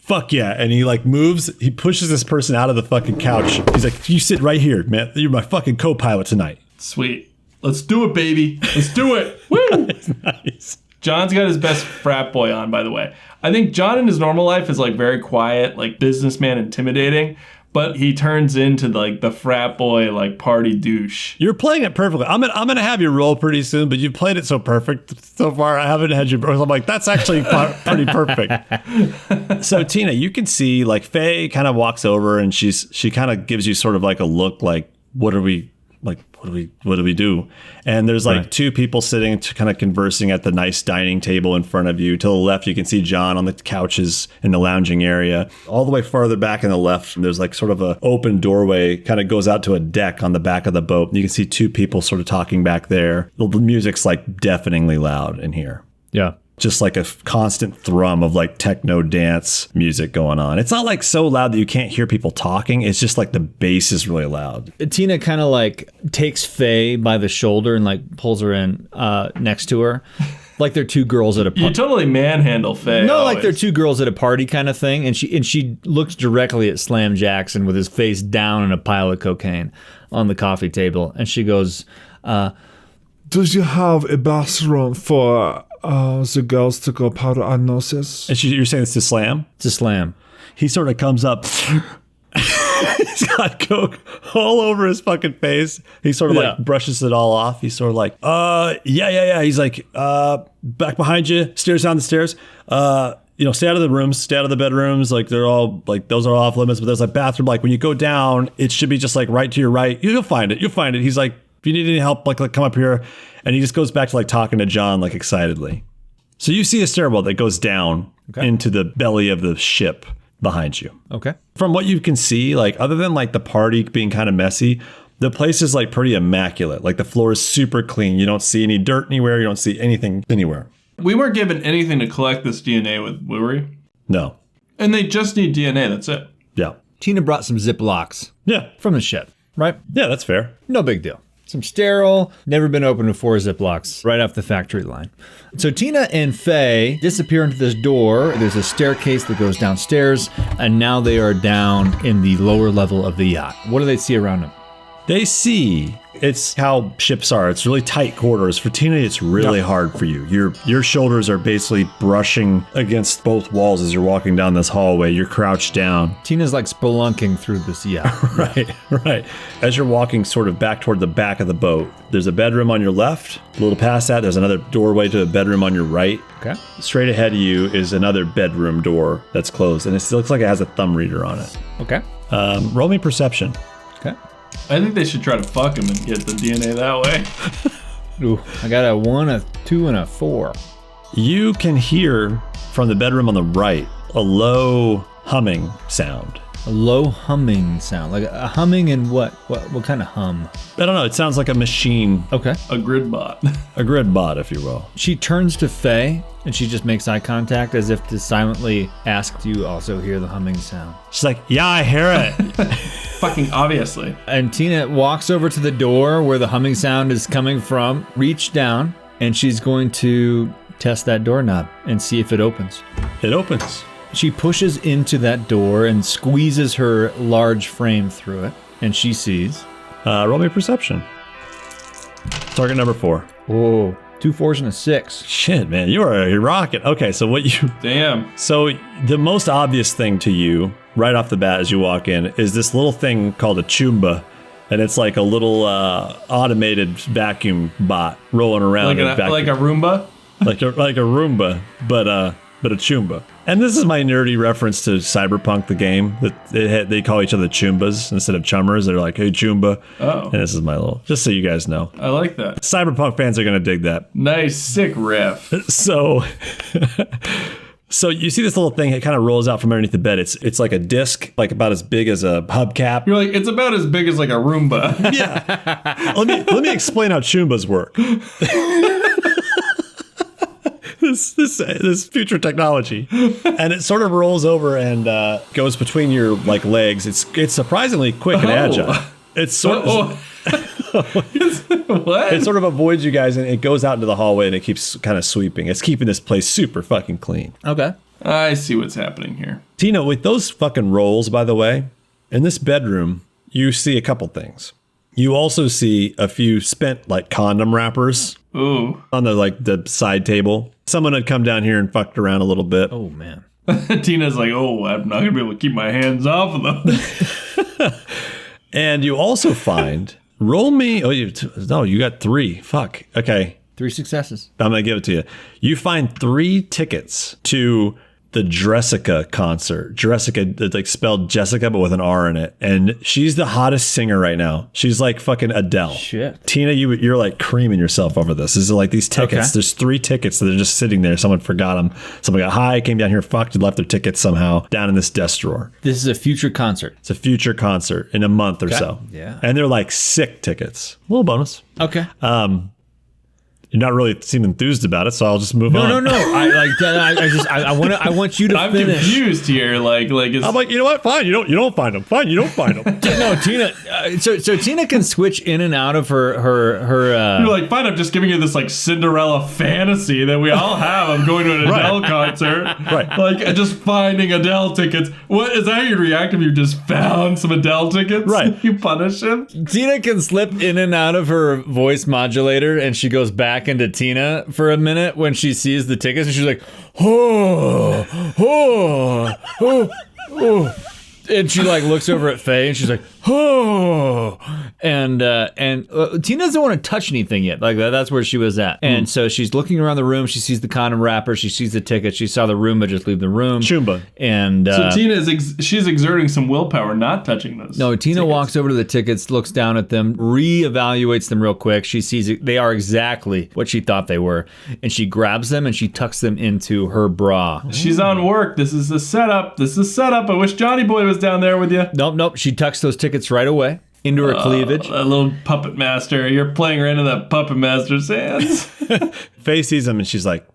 Speaker 2: And he like moves. He pushes this person out of the fucking couch. He's like, you sit right here, man. You're my fucking co-pilot tonight.
Speaker 3: Sweet. Let's do it, baby. Let's do it. Woo!
Speaker 2: Nice.
Speaker 3: John's got his best frat boy on, by the way. I think John in his normal life is like very quiet, like businessman intimidating, but he turns into like the frat boy, like party douche.
Speaker 2: You're playing it perfectly. I'm gonna have you roll pretty soon, but you've played it so perfect so far. I haven't had you. I'm like, that's actually pretty perfect. So Tina, you can see like Faye kind of walks over and she kind of gives you sort of like a look like, what do we do? And there's like two people sitting kind of conversing at the nice dining table in front of you. To the left, you can see John on the couches in the lounging area. All the way farther back in the left, there's like sort of a open doorway, kind of goes out to a deck on the back of the boat. You can see two people sort of talking back there. The music's like deafeningly loud in here.
Speaker 1: Yeah.
Speaker 2: Just like a constant thrum of like techno dance music going on. It's not like so loud that you can't hear people talking. It's just like the bass is really loud.
Speaker 1: Tina kind of like takes Faye by the shoulder and like pulls her in next to her. Like they're two girls at a party.
Speaker 3: You totally manhandle Faye.
Speaker 1: No,
Speaker 3: always.
Speaker 1: like they're two girls at a party kind of thing. And she looks directly at Slam Jackson with his face down in a pile of cocaine on the coffee table. And she goes,
Speaker 4: Do you have a bathroom for the girls to go powder our noses?
Speaker 2: And you're saying this to Slam?
Speaker 1: to Slam.
Speaker 2: He sort of comes up. He's got coke all over his fucking face. He sort of like brushes it all off. He's sort of like, yeah. He's like, back behind you, stairs down the stairs. Stay out of the rooms, stay out of the bedrooms. Like they're all like, those are off limits, but there's a bathroom. Like when you go down, it should be just like right to your right. You'll find it. He's like, if you need any help, like come up here. And he just goes back to like talking to John like excitedly. So you see a stairwell that goes down into the belly of the ship behind you.
Speaker 1: Okay.
Speaker 2: From what you can see, like other than like the party being kind of messy, the place is like pretty immaculate. Like the floor is super clean. You don't see any dirt anywhere. You don't see anything anywhere.
Speaker 3: We weren't given anything to collect this DNA with, were we?
Speaker 2: No.
Speaker 3: And they just need DNA, that's it.
Speaker 2: Yeah.
Speaker 1: Tina brought some Ziplocs.
Speaker 2: Yeah.
Speaker 1: From the ship, right?
Speaker 2: Yeah, that's fair.
Speaker 1: No big deal. Some sterile, never been opened before Ziplocs, right off the factory line. So Tina and Faye disappear into this door. There's a staircase that goes downstairs, and now they are down in the lower level of the yacht. What do they see around them?
Speaker 2: They see it's how ships are. It's really tight quarters. For Tina, it's really hard for you. Your shoulders are basically brushing against both walls as you're walking down this hallway. You're crouched down.
Speaker 1: Tina's like spelunking through this yacht.
Speaker 2: Right. As you're walking sort of back toward the back of the boat, there's a bedroom on your left. A little past that, there's another doorway to a bedroom on your right.
Speaker 1: Okay.
Speaker 2: Straight ahead of you is another bedroom door that's closed, and it looks like it has a thumb reader on it.
Speaker 1: Okay.
Speaker 2: Roll me perception.
Speaker 1: Okay.
Speaker 3: I think they should try to fuck him and get the DNA that way.
Speaker 1: Ooh, I got a 1, a 2, and a 4.
Speaker 2: You can hear from the bedroom on the right a low humming sound.
Speaker 1: A low humming sound, like a humming and what kind of hum?
Speaker 2: I don't know. It sounds like a machine.
Speaker 1: Okay.
Speaker 3: A grid bot.
Speaker 2: A grid bot, if you will.
Speaker 1: She turns to Faye and she just makes eye contact as if to silently ask, do you also hear the humming sound?
Speaker 2: She's like, yeah, I hear it.
Speaker 3: Fucking obviously.
Speaker 1: And Tina walks over to the door where the humming sound is coming from, reach down, and she's going to test that doorknob and see if it opens.
Speaker 2: It opens.
Speaker 1: She pushes into that door and squeezes her large frame through it, and she sees.
Speaker 2: Roll me perception. Target number 4.
Speaker 1: Oh, 2 4s and a 6.
Speaker 2: Shit, man, you're rocking. Okay, so what you...
Speaker 3: Damn.
Speaker 2: So the most obvious thing to you right off the bat as you walk in is this little thing called a Choomba. And it's like a little automated vacuum bot rolling around.
Speaker 3: Like a Roomba?
Speaker 2: like a Roomba, but a Choomba. And this is my nerdy reference to Cyberpunk, the game. That they call each other Choombas instead of chummers. They're like, hey, Choomba.
Speaker 3: Oh.
Speaker 2: And this is my little, just so you guys know.
Speaker 3: I like that.
Speaker 2: Cyberpunk fans are going to dig that.
Speaker 3: Nice, sick riff.
Speaker 2: So you see this little thing, it kind of rolls out from underneath the bed. It's like a disc, like about as big as a hubcap.
Speaker 3: You're like, it's about as big as like a Roomba.
Speaker 2: Yeah. Let me explain how Choombas work. This future technology, and it sort of rolls over and goes between your like legs. It's surprisingly quick and agile. It's sort of
Speaker 3: what?
Speaker 2: it sort of avoids you guys, and it goes out into the hallway, and it keeps kind of sweeping. It's keeping this place super fucking clean.
Speaker 1: Okay.
Speaker 3: I see what's happening here.
Speaker 2: Tina, with those fucking rolls, by the way, in this bedroom, you see a couple things. You also see a few spent like condom wrappers.
Speaker 3: Ooh.
Speaker 2: On the side table. Someone had come down here and fucked around a little bit.
Speaker 1: Oh, man.
Speaker 3: Tina's like, oh, I'm not going to be able to keep my hands off of them.
Speaker 2: And you also find, roll me. Oh, you got 3. Fuck. Okay.
Speaker 1: 3 successes.
Speaker 2: I'm going to give it to you. You find 3 tickets to the Jessica concert. Jessica, it's like spelled Jessica, but with an R in it. And she's the hottest singer right now. She's like fucking Adele.
Speaker 1: Shit.
Speaker 2: Tina, you're like creaming yourself over this. This is like these tickets.
Speaker 1: Okay.
Speaker 2: There's 3 tickets that are just sitting there. Someone forgot them. Someone got high, came down here, fucked, and left their tickets somehow down in this desk drawer.
Speaker 1: This is a future concert.
Speaker 2: It's a future concert in a month or so.
Speaker 1: Yeah.
Speaker 2: And they're like sick tickets. A little bonus.
Speaker 1: Okay.
Speaker 2: You're not really seem enthused about it, so I'll just move on.
Speaker 1: No. I want you to
Speaker 3: I'm
Speaker 1: finish.
Speaker 3: confused here. Like it's,
Speaker 2: I'm like, you know what? Fine. You don't find them. Fine. You don't find them.
Speaker 1: No, Tina. So Tina can switch in and out of her.
Speaker 3: you're like, fine. I'm just giving you this like Cinderella fantasy that we all have. I'm going to an Adele concert.
Speaker 2: Right.
Speaker 3: Like just finding Adele tickets. What is that? How you'd react if you just found some Adele tickets?
Speaker 2: Right.
Speaker 3: You punish him.
Speaker 1: Tina can slip in and out of her voice modulator, and she goes back into Tina for a minute when she sees the tickets, and she's like, oh, and she like looks over at Faye, and she's like, oh, and Tina doesn't want to touch anything yet. Like that's where she was at, and so she's looking around the room. She sees the condom wrapper. She sees the ticket. She saw the Roomba just leave the room.
Speaker 2: Choomba.
Speaker 1: And
Speaker 3: so Tina she's exerting some willpower, not touching those.
Speaker 1: No, Tina
Speaker 3: tickets.
Speaker 1: walks over to the tickets, looks down at them, reevaluates them real quick. She sees they are exactly what she thought they were, and she grabs them and she tucks them into her bra.
Speaker 3: She's on work. This is a setup. I wish Johnny Boy was down there with you.
Speaker 1: Nope. She tucks those tickets right away into her cleavage.
Speaker 3: A little puppet master. You're playing right into that puppet master's hands.
Speaker 2: Faye sees them and she's like,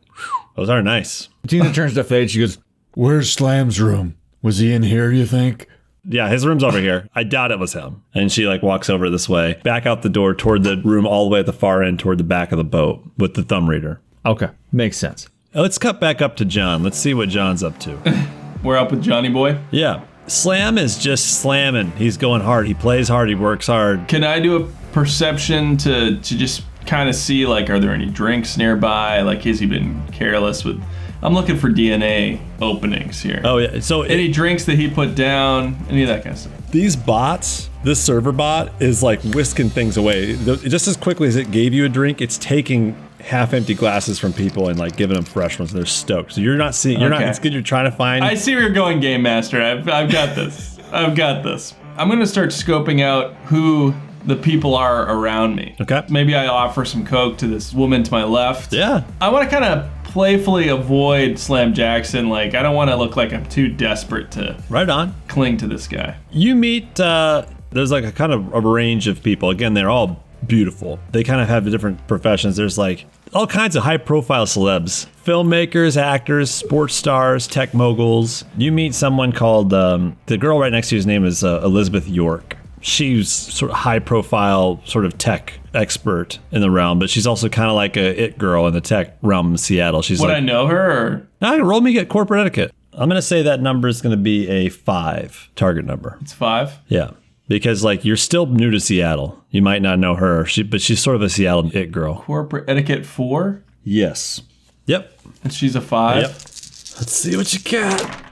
Speaker 2: those are nice.
Speaker 1: Tina turns to Faye and she goes, "Where's Slam's room? Was he in here, you think?"
Speaker 2: Yeah, his room's over here. I doubt it was him. And she like walks over this way, back out the door toward the room all the way at the far end toward the back of the boat with the thumb reader.
Speaker 1: Okay, makes sense.
Speaker 2: Let's cut back up to John. Let's see what John's up to.
Speaker 3: We're up with Johnny Boy.
Speaker 2: Yeah. Slam is just slamming. He's going hard. He plays hard. He works hard.
Speaker 3: Can I do a perception to just kind of see, like, are there any drinks nearby? Like, has he been careless with... I'm looking for DNA openings here.
Speaker 2: Oh, yeah. So
Speaker 3: any drinks that he put down, any of that kind of stuff.
Speaker 2: These bots, this server bot is like whisking things away. Just as quickly as it gave you a drink, it's taking half-empty glasses from people and like giving them fresh ones. They're stoked. So you're not seeing. You're not. It's good. You're trying to find.
Speaker 3: I see where you're going, Game Master. I've got this. I've got this. I'm gonna start scoping out who the people are around me.
Speaker 2: Okay.
Speaker 3: Maybe I offer some coke to this woman to my left.
Speaker 2: Yeah.
Speaker 3: I want to kind of playfully avoid Slam Jackson. Like, I don't want to look like I'm too desperate to
Speaker 2: Right on.
Speaker 3: cling to this guy.
Speaker 2: You meet. There's like a kind of a range of people. Again, they're all beautiful. They kind of have different professions. There's like all kinds of high-profile celebs, filmmakers, actors, sports stars, tech moguls. You meet someone called the girl right next to you's name is Elizabeth York. She's sort of high-profile, sort of tech expert in the realm, but she's also kind of like a it girl in the tech realm in Seattle. She's
Speaker 3: Would
Speaker 2: like,
Speaker 3: I know her? Or?
Speaker 2: roll me get corporate etiquette. I'm gonna say that number is gonna be a 5 target number.
Speaker 3: It's 5.
Speaker 2: Yeah. Because, like, you're still new to Seattle. You might not know her, but she's sort of a Seattle it girl.
Speaker 3: Corporate etiquette 4.
Speaker 2: Yes. Yep.
Speaker 3: And she's a 5.
Speaker 2: Yep. Let's see what you got.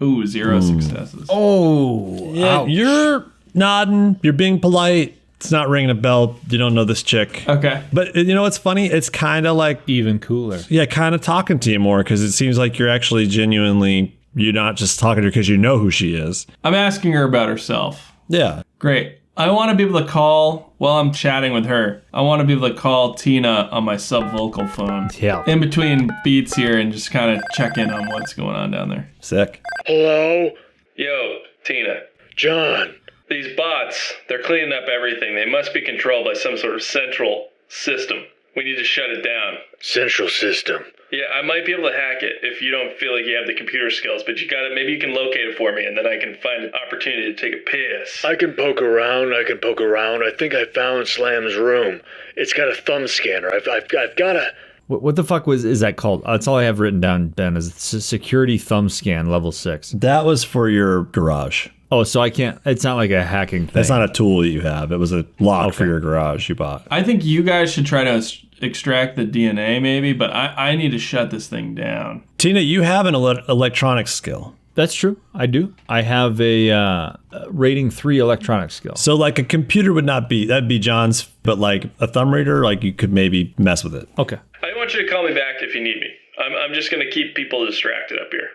Speaker 3: Ooh, 0 successes.
Speaker 1: Oh,
Speaker 2: Yeah,
Speaker 1: ouch.
Speaker 2: you're nodding. You're being polite. It's not ringing a bell. You don't know this chick.
Speaker 3: Okay.
Speaker 2: But you know what's funny? It's kind of like,
Speaker 1: Even cooler.
Speaker 2: yeah, kind of talking to you more because it seems like you're actually genuinely, you're not just talking to her because you know who she is.
Speaker 3: I'm asking her about herself.
Speaker 2: Yeah.
Speaker 3: Great. I want to be able to call while I'm chatting with her. I want to be able to call Tina on my subvocal phone.
Speaker 1: Yeah.
Speaker 3: In between beats here and just kind of check in on what's going on down there.
Speaker 2: Sick.
Speaker 5: Hello?
Speaker 6: Yo, Tina.
Speaker 5: John.
Speaker 6: These bots, they're cleaning up everything. They must be controlled by some sort of central system. We need to shut it down.
Speaker 5: Central system.
Speaker 6: Yeah, I might be able to hack it if you don't feel like you have the computer skills, but maybe you can locate it for me, and then I can find an opportunity to take a piss.
Speaker 5: I can poke around. I think I found Slam's room. It's got a thumb scanner. I've got a...
Speaker 1: What the fuck is that called? That's all I have written down, Ben, is security thumb scan level 6.
Speaker 2: That was for your garage.
Speaker 1: Oh, so I can't, it's not like a hacking thing.
Speaker 2: That's not a tool that you have. It was a lock for your garage you bought.
Speaker 3: I think you guys should try to extract the DNA maybe, but I need to shut this thing down.
Speaker 2: Tina, you have an electronics skill.
Speaker 1: That's true. I do. I have a rating 3 electronic skill.
Speaker 2: So like a computer would not be, that'd be John's, but like a thumb reader, like you could maybe mess with it.
Speaker 1: Okay.
Speaker 6: I want you to call me back if you need me. I'm just going to keep people distracted up here.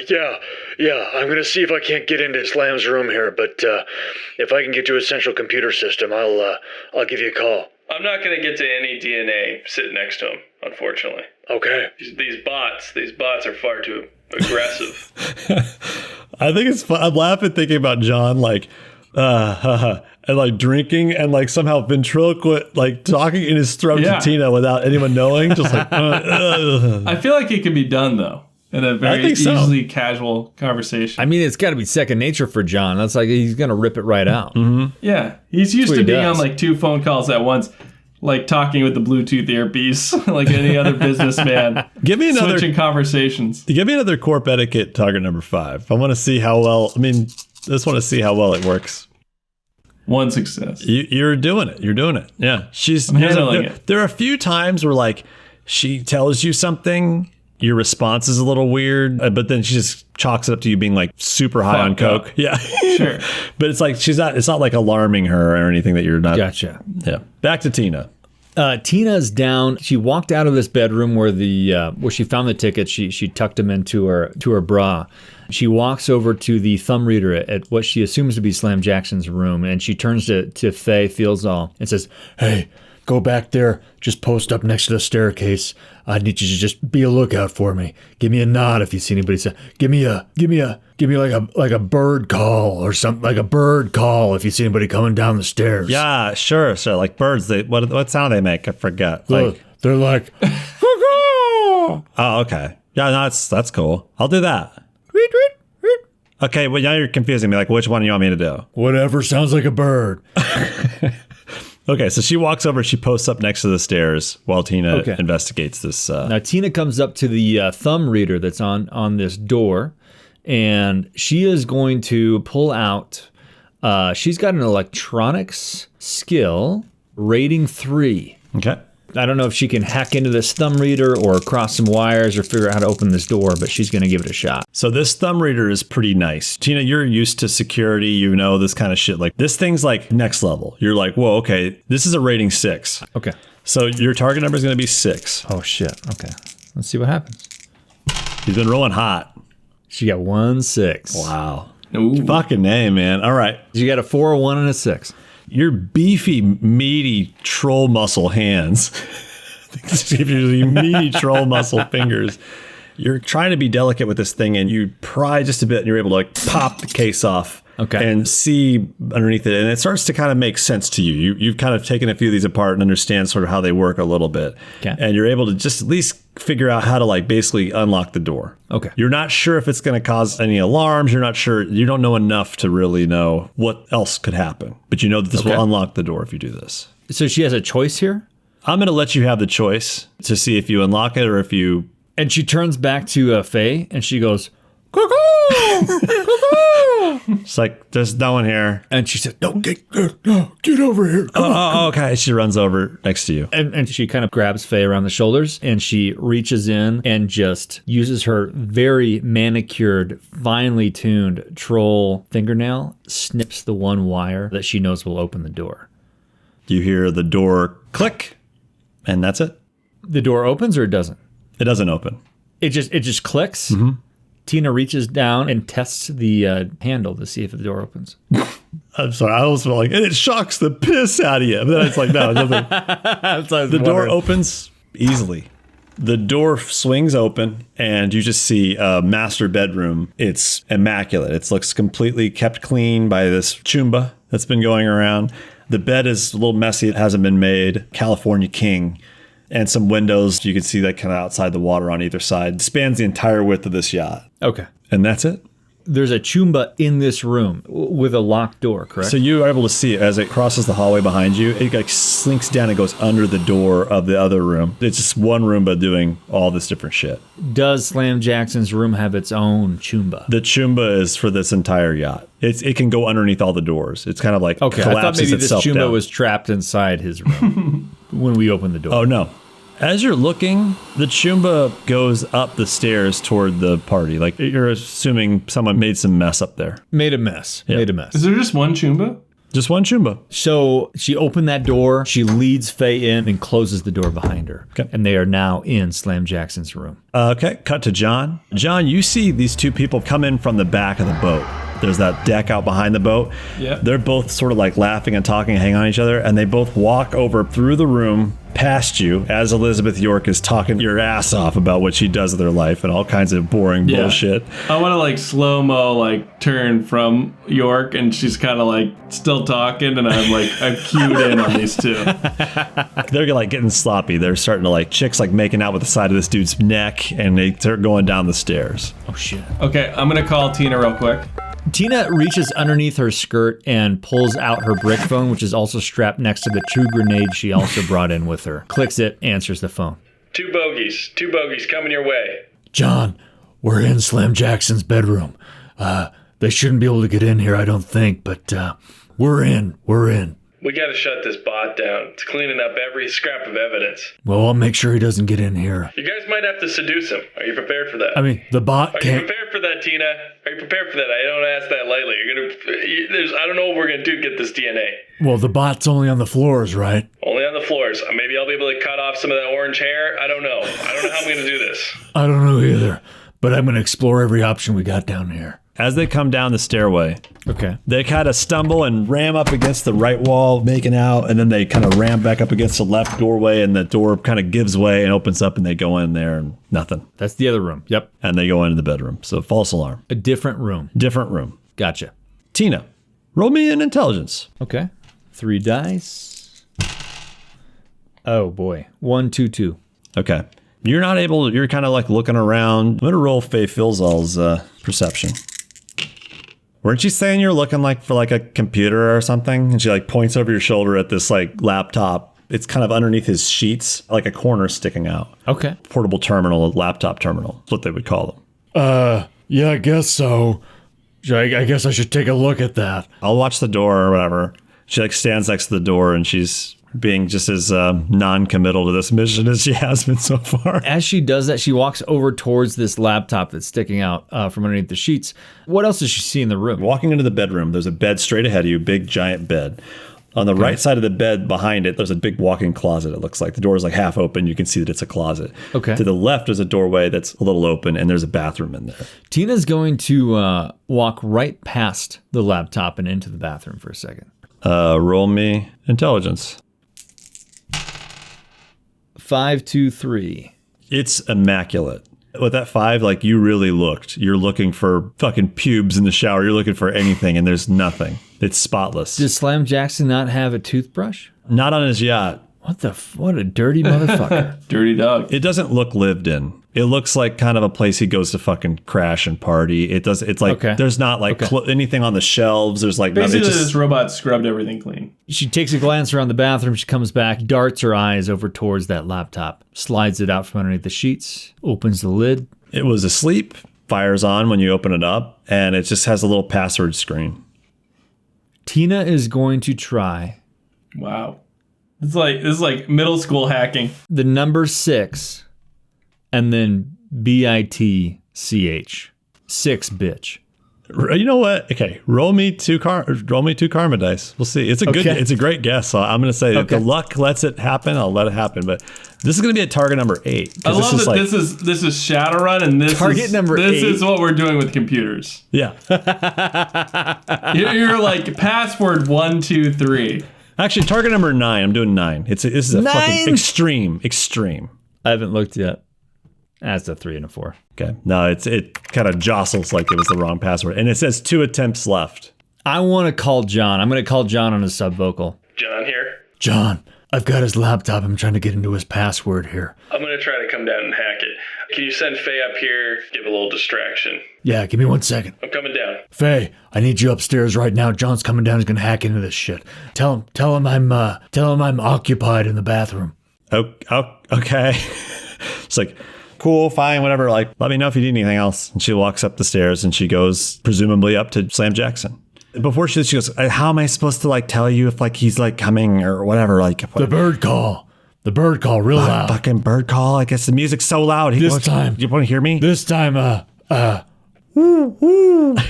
Speaker 5: Yeah. I'm gonna see if I can't get into Slam's room here, but if I can get to a central computer system, I'll give you a call.
Speaker 6: I'm not going to get to any DNA sitting next to him, unfortunately.
Speaker 5: Okay.
Speaker 6: These bots are far too aggressive.
Speaker 2: I think it's fun. I'm laughing thinking about John like, and like drinking and like somehow ventriloquist, like talking in his throat to Tina without anyone knowing. Just like,
Speaker 3: I feel like it can be done though. In a very easily casual conversation.
Speaker 1: I mean, it's got to be second nature for John. That's like he's going to rip it right out.
Speaker 2: Mm-hmm.
Speaker 3: Yeah. He's used to being on like 2 phone calls at once, like talking with the Bluetooth earpiece, like any other businessman.
Speaker 2: Give me another
Speaker 3: switching conversations.
Speaker 2: Give me another corp etiquette target number 5. I want to see how well, I just want to see how well it works.
Speaker 3: 1 success.
Speaker 2: You're doing it. You're doing it. Yeah.
Speaker 3: I'm handling it.
Speaker 2: There are a few times where like she tells you something, your response is a little weird, but then she just chalks it up to you being like super high on coke.
Speaker 3: Up.
Speaker 2: Yeah.
Speaker 3: Sure.
Speaker 2: But it's like it's not like alarming her or anything that you're not.
Speaker 1: Gotcha.
Speaker 2: Yeah. Back to Tina.
Speaker 1: Tina's down. She walked out of this bedroom where where she found the tickets. She tucked them into her bra. She walks over to the thumb reader at what she assumes to be Slam Jackson's room, and she turns to Faye Feelzall and says, "Hey, go back there. Just post up next to the staircase. I need you to just be a lookout for me. Give me a nod if you see anybody. Give me like a bird call or something, like a bird call if you see anybody coming down the stairs."
Speaker 2: Yeah, sure. Like birds. What sound they make? I forget.
Speaker 1: Look, they're like,
Speaker 2: oh, okay. Yeah, no, that's cool. I'll do that. Okay, well now you're confusing me. Like, which one do you want me to do?
Speaker 1: whatever sounds like a bird.
Speaker 2: Okay, so she walks over, she posts up next to the stairs while Tina investigates this.
Speaker 1: Now, Tina comes up to the thumb reader that's on this door, and she is going to pull out, she's got an electronics skill, rating 3.
Speaker 2: Okay.
Speaker 1: I don't know if she can hack into this thumb reader or cross some wires or figure out how to open this door, but she's going to give it a shot.
Speaker 2: So this thumb reader is pretty nice. Tina, you're used to security, you know, this kind of shit. Like this thing's like next level. You're like, whoa, okay, this is a rating 6.
Speaker 1: Okay.
Speaker 2: So your target number is going to be 6.
Speaker 1: Oh, shit. Okay. Let's see what happens.
Speaker 2: He's been rolling hot.
Speaker 1: She got 1 6.
Speaker 2: Wow.
Speaker 3: Ooh.
Speaker 2: Fucking name, man. All right.
Speaker 1: She got a 4, a 1, and a 6.
Speaker 2: Your beefy, meaty troll muscle hands. Your meaty troll muscle fingers. You're trying to be delicate with this thing, and you pry just a bit, and you're able to like pop the case off.
Speaker 1: Okay.
Speaker 2: And see underneath it, and it starts to kind of make sense to you. You've kind of taken a few of these apart and understand sort of how they work a little bit.
Speaker 1: Okay.
Speaker 2: And you're able to just at least figure out how to like basically unlock the door.
Speaker 1: Okay.
Speaker 2: You're not sure if it's going to cause any alarms. You're not sure. You don't know enough to really know what else could happen. But you know that this will unlock the door if you do this.
Speaker 1: So she has a choice here?
Speaker 2: I'm going to let you have the choice to see if you unlock it or if you...
Speaker 1: And she turns back to Faye, and she goes, "Cuckoo! Cuckoo!"
Speaker 2: It's like, there's no one here.
Speaker 1: And she said, "No, get over here. Come on."
Speaker 2: Okay. She runs over next to you.
Speaker 1: And she kind of grabs Faye around the shoulders, and she reaches in and just uses her very manicured, finely tuned troll fingernail, snips the one wire that she knows will open the door.
Speaker 2: You hear the door click, and that's it.
Speaker 1: The door opens or it doesn't?
Speaker 2: It doesn't open.
Speaker 1: It just clicks. Tina reaches down and tests the handle to see if the door opens.
Speaker 2: I'm sorry. I almost felt like, and it shocks the piss out of you. But then it's like, no, it doesn't. The door opens easily. The door swings open, and you just see a master bedroom. It's immaculate. It looks completely kept clean by this chumba that's been going around. The bed is a little messy. It hasn't been made. California King. And some windows. You can see that kind of outside the water on either side. It spans the entire width of this yacht.
Speaker 1: Okay.
Speaker 2: And that's it.
Speaker 1: There's a chumba in this room with a locked door, correct?
Speaker 2: So you are able to see it as it crosses the hallway behind you. It like slinks down and goes under the door of the other room. It's just one room, but doing all this different shit.
Speaker 1: Does Slam Jackson's room have its own chumba?
Speaker 2: The chumba is for this entire yacht. It can go underneath all the doors. It's kind of like
Speaker 1: okay.
Speaker 2: collapses
Speaker 1: I thought maybe this chumba
Speaker 2: down.
Speaker 1: was trapped inside his room when we opened the door.
Speaker 2: Oh, no. As you're looking, the chumba goes up the stairs toward the party. Like, you're assuming someone made some mess up there.
Speaker 1: Made a mess.
Speaker 2: Yeah.
Speaker 1: Made a mess.
Speaker 3: Is there just one chumba?
Speaker 2: Just one chumba.
Speaker 1: So she opened that door, she leads Faye in and closes the door behind her.
Speaker 2: Okay.
Speaker 1: And they are now in Slam Jackson's room.
Speaker 2: Okay, cut to John. John, you see these two people come in from the back of the boat. There's that deck out behind the boat.
Speaker 3: Yeah.
Speaker 2: They're both sort of like laughing and talking and hanging on each other, and they both walk over through the room past you as Elizabeth York is talking your ass off about what she does with her life and all kinds of boring bullshit.
Speaker 3: I want to like slow-mo like turn from York, and she's kind of like still talking, and I'm cued in on these two.
Speaker 2: They're like getting sloppy. They're starting to like chicks like making out with the side of this dude's neck, and they start going down the stairs.
Speaker 1: Oh, shit.
Speaker 3: Okay, I'm gonna call Tina real quick.
Speaker 1: Tina reaches underneath her skirt and pulls out her brick phone, which is also strapped next to the 2 grenades she also brought in with her. Clicks it, answers the phone.
Speaker 6: 2 bogeys coming your way.
Speaker 1: John, we're in Slam Jackson's bedroom. They shouldn't be able to get in here, I don't think, but we're in.
Speaker 6: We gotta shut this bot down. It's cleaning up every scrap of evidence.
Speaker 1: Well, I'll make sure he doesn't get in here.
Speaker 6: You guys might have to seduce him. Are you prepared for that?
Speaker 1: I mean, the bot
Speaker 6: Are you
Speaker 1: can't...
Speaker 6: prepared for that, Tina? Are you prepared for that? I don't ask that lightly. I don't know what we're gonna do to get this DNA.
Speaker 1: Well, the bot's only on the floors, right?
Speaker 6: Only on the floors. Maybe I'll be able to cut off some of that orange hair. I don't know. I don't know how I'm gonna do this.
Speaker 1: I don't know either, but I'm going to explore every option we got down here.
Speaker 2: As they come down the stairway,
Speaker 1: Okay.
Speaker 2: they kind of stumble and ram up against the right wall, making out, and then they kind of ram back up against the left doorway, and the door kind of gives way and opens up, and they go in there, and nothing.
Speaker 1: That's the other room. Yep.
Speaker 2: And they go into the bedroom. So false alarm.
Speaker 1: A different room.
Speaker 2: Different room.
Speaker 1: Gotcha.
Speaker 2: Tina, roll me an intelligence.
Speaker 1: Okay. 3 dice. Oh, boy. 1, 2, 2.
Speaker 2: Okay. You're not able to, you're kind of like looking around. I'm going to roll Faye Feelzall's perception. Weren't you saying you're looking like for like a computer or something? And she like points over your shoulder at this like laptop. It's kind of underneath his sheets, like a corner sticking out.
Speaker 1: Okay.
Speaker 2: Portable terminal, a laptop terminal. That's what they would call them.
Speaker 1: Yeah, I guess so. I guess I should take a look at that.
Speaker 2: I'll watch the door or whatever. She like stands next to the door and she's being just as non-committal to this mission as she has been so far.
Speaker 1: As she does that, she walks over towards this laptop that's sticking out from underneath the sheets. What else does she see in the room?
Speaker 2: Walking into the bedroom, there's a bed straight ahead of you, big giant bed. On the right side of the bed behind it, there's a big walk-in closet, it looks like. The door is like half open. You can see that it's a closet.
Speaker 1: Okay.
Speaker 2: To the left is a doorway that's a little open, and there's a bathroom in there.
Speaker 1: Tina's going to walk right past the laptop and into the bathroom for a second.
Speaker 2: Roll me intelligence.
Speaker 1: 5, 2, 3.
Speaker 2: It's immaculate. With that 5, like you really looked. You're looking for fucking pubes in the shower. You're looking for anything, and there's nothing. It's spotless.
Speaker 1: Does Slam Jackson not have a toothbrush?
Speaker 2: Not on his yacht.
Speaker 1: What a dirty motherfucker.
Speaker 3: Dirty dog.
Speaker 2: It doesn't look lived in. It looks like kind of a place he goes to fucking crash and party. It's like there's not like anything on the shelves. There's like
Speaker 3: Basically,
Speaker 2: nothing.
Speaker 3: this robot scrubbed everything clean.
Speaker 1: She takes a glance around the bathroom. She comes back, darts her eyes over towards that laptop, slides it out from underneath the sheets, opens the lid.
Speaker 2: It was asleep, fires on when you open it up, and it just has a little password screen.
Speaker 1: Tina is going to try
Speaker 3: Wow. This is like middle school hacking.
Speaker 1: the number 6 and then BITCH. 6, bitch.
Speaker 2: You know what? Okay, roll me two karma dice. We'll see. It's a great guess. So I'm going to say if the luck lets it happen, I'll let it happen. But this is going to be at target number 8.
Speaker 3: I love that this is Shadowrun, and this is what we're doing with computers.
Speaker 2: Yeah.
Speaker 3: You're like password 1, 2, 3.
Speaker 2: Actually, target number 9. I'm doing 9. This is a
Speaker 1: 9?
Speaker 2: fucking extreme.
Speaker 1: I haven't looked yet. That's a 3 and a 4.
Speaker 2: Okay. No, it kind of jostles like it was the wrong password. And it says 2 attempts left.
Speaker 1: I want to call John. I'm going to call John on his sub vocal.
Speaker 6: John here.
Speaker 1: John, I've got his laptop. I'm trying to get into his password here.
Speaker 6: I'm going to try to come down and hack it. Can you send Faye up here? Give a little distraction.
Speaker 1: Yeah, give me 1 second.
Speaker 6: I'm coming down.
Speaker 1: Faye, I need you upstairs right now. John's coming down. He's going to hack into this shit. Tell him I'm occupied in the bathroom.
Speaker 2: Oh, okay. It's like, cool, fine, whatever. Like, let me know if you need anything else. And she walks up the stairs and she goes presumably up to Slam Jackson. Before she goes, how am I supposed to like tell you if like he's like coming or whatever? Like
Speaker 1: the bird call real loud.
Speaker 2: Fucking bird call. I guess the music's so loud.
Speaker 1: This time,
Speaker 2: you want to hear me?
Speaker 1: This time,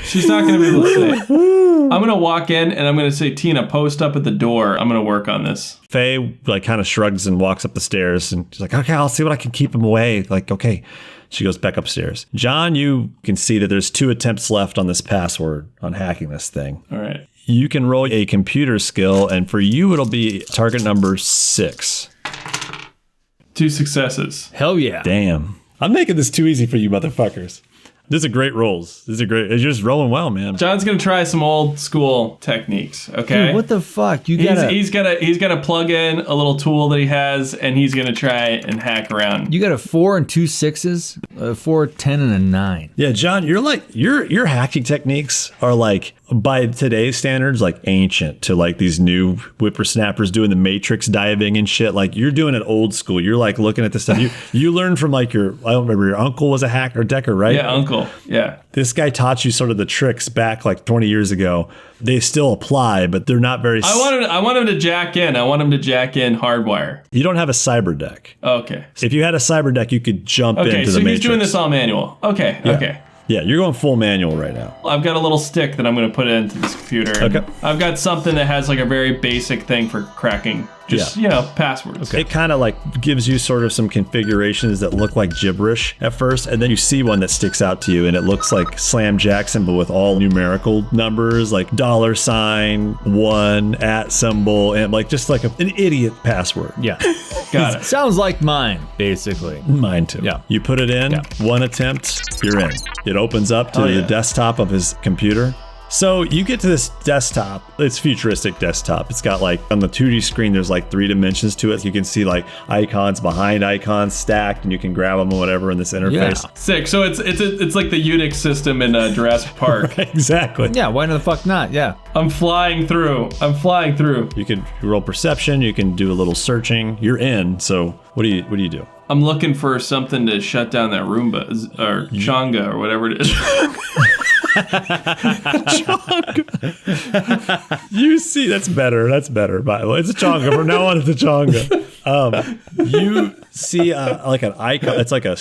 Speaker 3: She's not going to be able to say. I'm going to walk in and I'm going to say, Tina, post up at the door. I'm going to work on this.
Speaker 2: Faye like kind of shrugs and walks up the stairs and she's like, okay, I'll see what I can keep him away. Like, okay. She goes back upstairs. John, you can see that there's 2 attempts left on this password on hacking this thing.
Speaker 3: All right.
Speaker 2: You can roll a computer skill, and for you, it'll be target number 6.
Speaker 3: 2 successes.
Speaker 1: Hell yeah.
Speaker 2: Damn. I'm making this too easy for you motherfuckers. These are great rolls. You're just rolling well, man.
Speaker 3: John's gonna try some old school techniques. Okay.
Speaker 1: Dude, what the fuck?
Speaker 3: He's gonna plug in a little tool that he has, and he's gonna try and hack around.
Speaker 1: You got a 4 and 2 6s, a 4, 10, and a 9.
Speaker 2: Yeah, John, you're like your hacking techniques are like by today's standards like ancient to like these new whippersnappers doing the matrix diving and shit. Like you're doing it old school. You're like looking at this stuff. You learned from like I don't remember, your uncle was a hacker, Decker, right?
Speaker 3: Yeah, uncle. Yeah.
Speaker 2: This guy taught you sort of the tricks back like 20 years ago. They still apply, but they're not very...
Speaker 3: I want him to jack in. I want him to jack in hardwire.
Speaker 2: You don't have a cyber deck.
Speaker 3: Okay.
Speaker 2: If you had a cyber deck, you could jump into the matrix. Okay, so
Speaker 3: he's doing this all manual. Okay,
Speaker 2: yeah.
Speaker 3: Okay.
Speaker 2: Yeah, you're going full manual right now.
Speaker 3: I've got a little stick that I'm going to put into this computer.
Speaker 2: Okay.
Speaker 3: I've got something that has like a very basic thing for cracking just, passwords.
Speaker 2: Okay. It kind of like gives you sort of some configurations that look like gibberish at first, and then you see one that sticks out to you, and it looks like Slam Jackson, but with all numerical numbers, like $1 @ symbol, and like just like an idiot password.
Speaker 1: Yeah.
Speaker 3: Got it.
Speaker 1: Sounds like mine, basically.
Speaker 2: Mine too.
Speaker 1: Yeah.
Speaker 2: You put it in, 1 attempt, you're in. It opens up to the desktop of his computer. So you get to this desktop. It's futuristic desktop. It's got like on the 2D screen, there's like 3 dimensions to it. You can see like icons behind icons stacked, and you can grab them or whatever in this interface.
Speaker 3: Yeah. Sick. So it's like the Unix system in Jurassic Park.
Speaker 2: Right, exactly.
Speaker 1: Yeah. Why the fuck not? Yeah.
Speaker 3: I'm flying through.
Speaker 2: You can roll perception. You can do a little searching. You're in. So what do you do?
Speaker 3: I'm looking for something to shut down that Roomba or Changa or whatever it is.
Speaker 2: You see, that's better. By the way, it's a Chonga. From now on, it's a Chonga. You see like an icon. It's like a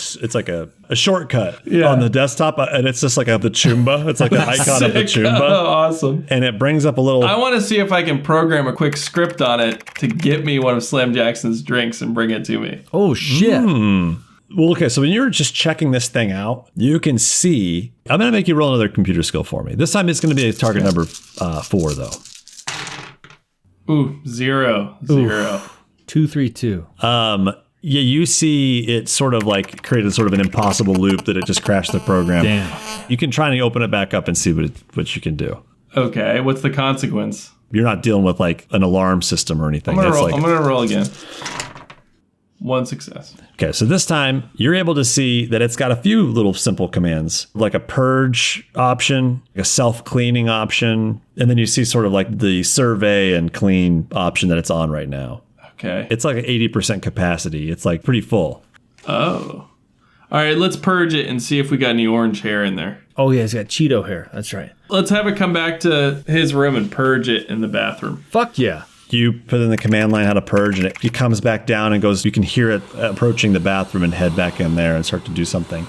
Speaker 2: shortcut on the desktop, and it's just like the Choomba. It's like an icon of the Choomba.
Speaker 3: Oh, awesome!
Speaker 2: And it brings up a little.
Speaker 3: I want to see if I can program a quick script on it to get me one of Slam Jackson's drinks and bring it to me.
Speaker 1: Oh shit!
Speaker 2: Well, okay, so when you're just checking this thing out, you can see... I'm going to make you roll another computer skill for me. This time it's going to be a target number 4, though.
Speaker 3: Ooh, 0.
Speaker 1: 2, 3, 2.
Speaker 2: Yeah, you see it sort of like created sort of an impossible loop that it just crashed the program.
Speaker 1: Damn.
Speaker 2: You can try and open it back up and see what you can do.
Speaker 3: Okay, what's the consequence?
Speaker 2: You're not dealing with like an alarm system or anything.
Speaker 3: I'm going to roll again. 1 success.
Speaker 2: Okay, so this time you're able to see that it's got a few little simple commands, like a purge option, a self-cleaning option, and then you see sort of like the survey and clean option that it's on right now.
Speaker 3: Okay.
Speaker 2: It's like 80% capacity. It's like pretty full.
Speaker 3: Oh. All right, let's purge it and see if we got any orange hair in there.
Speaker 1: Oh, yeah, he's got Cheeto hair. That's right.
Speaker 3: Let's have it come back to his room and purge it in the bathroom.
Speaker 1: Fuck yeah.
Speaker 2: You put in the command line how to purge, and it comes back down and goes, you can hear it approaching the bathroom and head back in there and start to do something.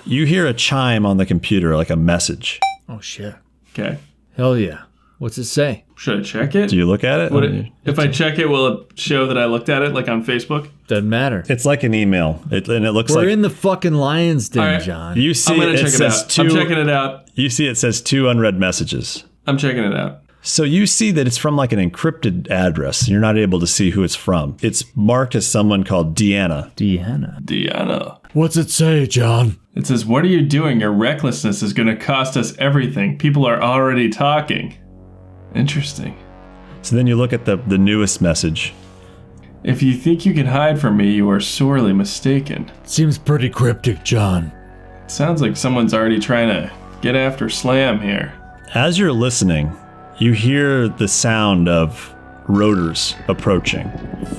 Speaker 2: You hear a chime on the computer, like a message.
Speaker 1: Oh, shit.
Speaker 3: Okay.
Speaker 1: Hell yeah. What's it say?
Speaker 3: Should I check it?
Speaker 2: Do you look at it?
Speaker 3: If I check it, will it show that I looked at it, like on Facebook?
Speaker 1: Doesn't matter.
Speaker 2: It's like an email. And it looks
Speaker 1: We're
Speaker 2: like...
Speaker 1: in the fucking lion's den,
Speaker 3: All right.
Speaker 1: John.
Speaker 2: You see
Speaker 3: I'm going to
Speaker 2: it
Speaker 3: check it
Speaker 2: says
Speaker 3: out.
Speaker 2: two...
Speaker 3: I'm checking it out.
Speaker 2: You see it says 2 unread messages.
Speaker 3: I'm checking it out.
Speaker 2: So you see that it's from like an encrypted address. You're not able to see who it's from. It's marked as someone called Deanna.
Speaker 3: Deanna.
Speaker 4: What's it say, John?
Speaker 3: It says, what are you doing? Your recklessness is going to cost us everything. People are already talking. Interesting.
Speaker 2: So then you look at the newest message.
Speaker 3: If you think you can hide from me, you are sorely mistaken.
Speaker 4: Seems pretty cryptic, John.
Speaker 3: Sounds like someone's already trying to get after Slam here.
Speaker 2: As you're listening, you hear the sound of rotors approaching.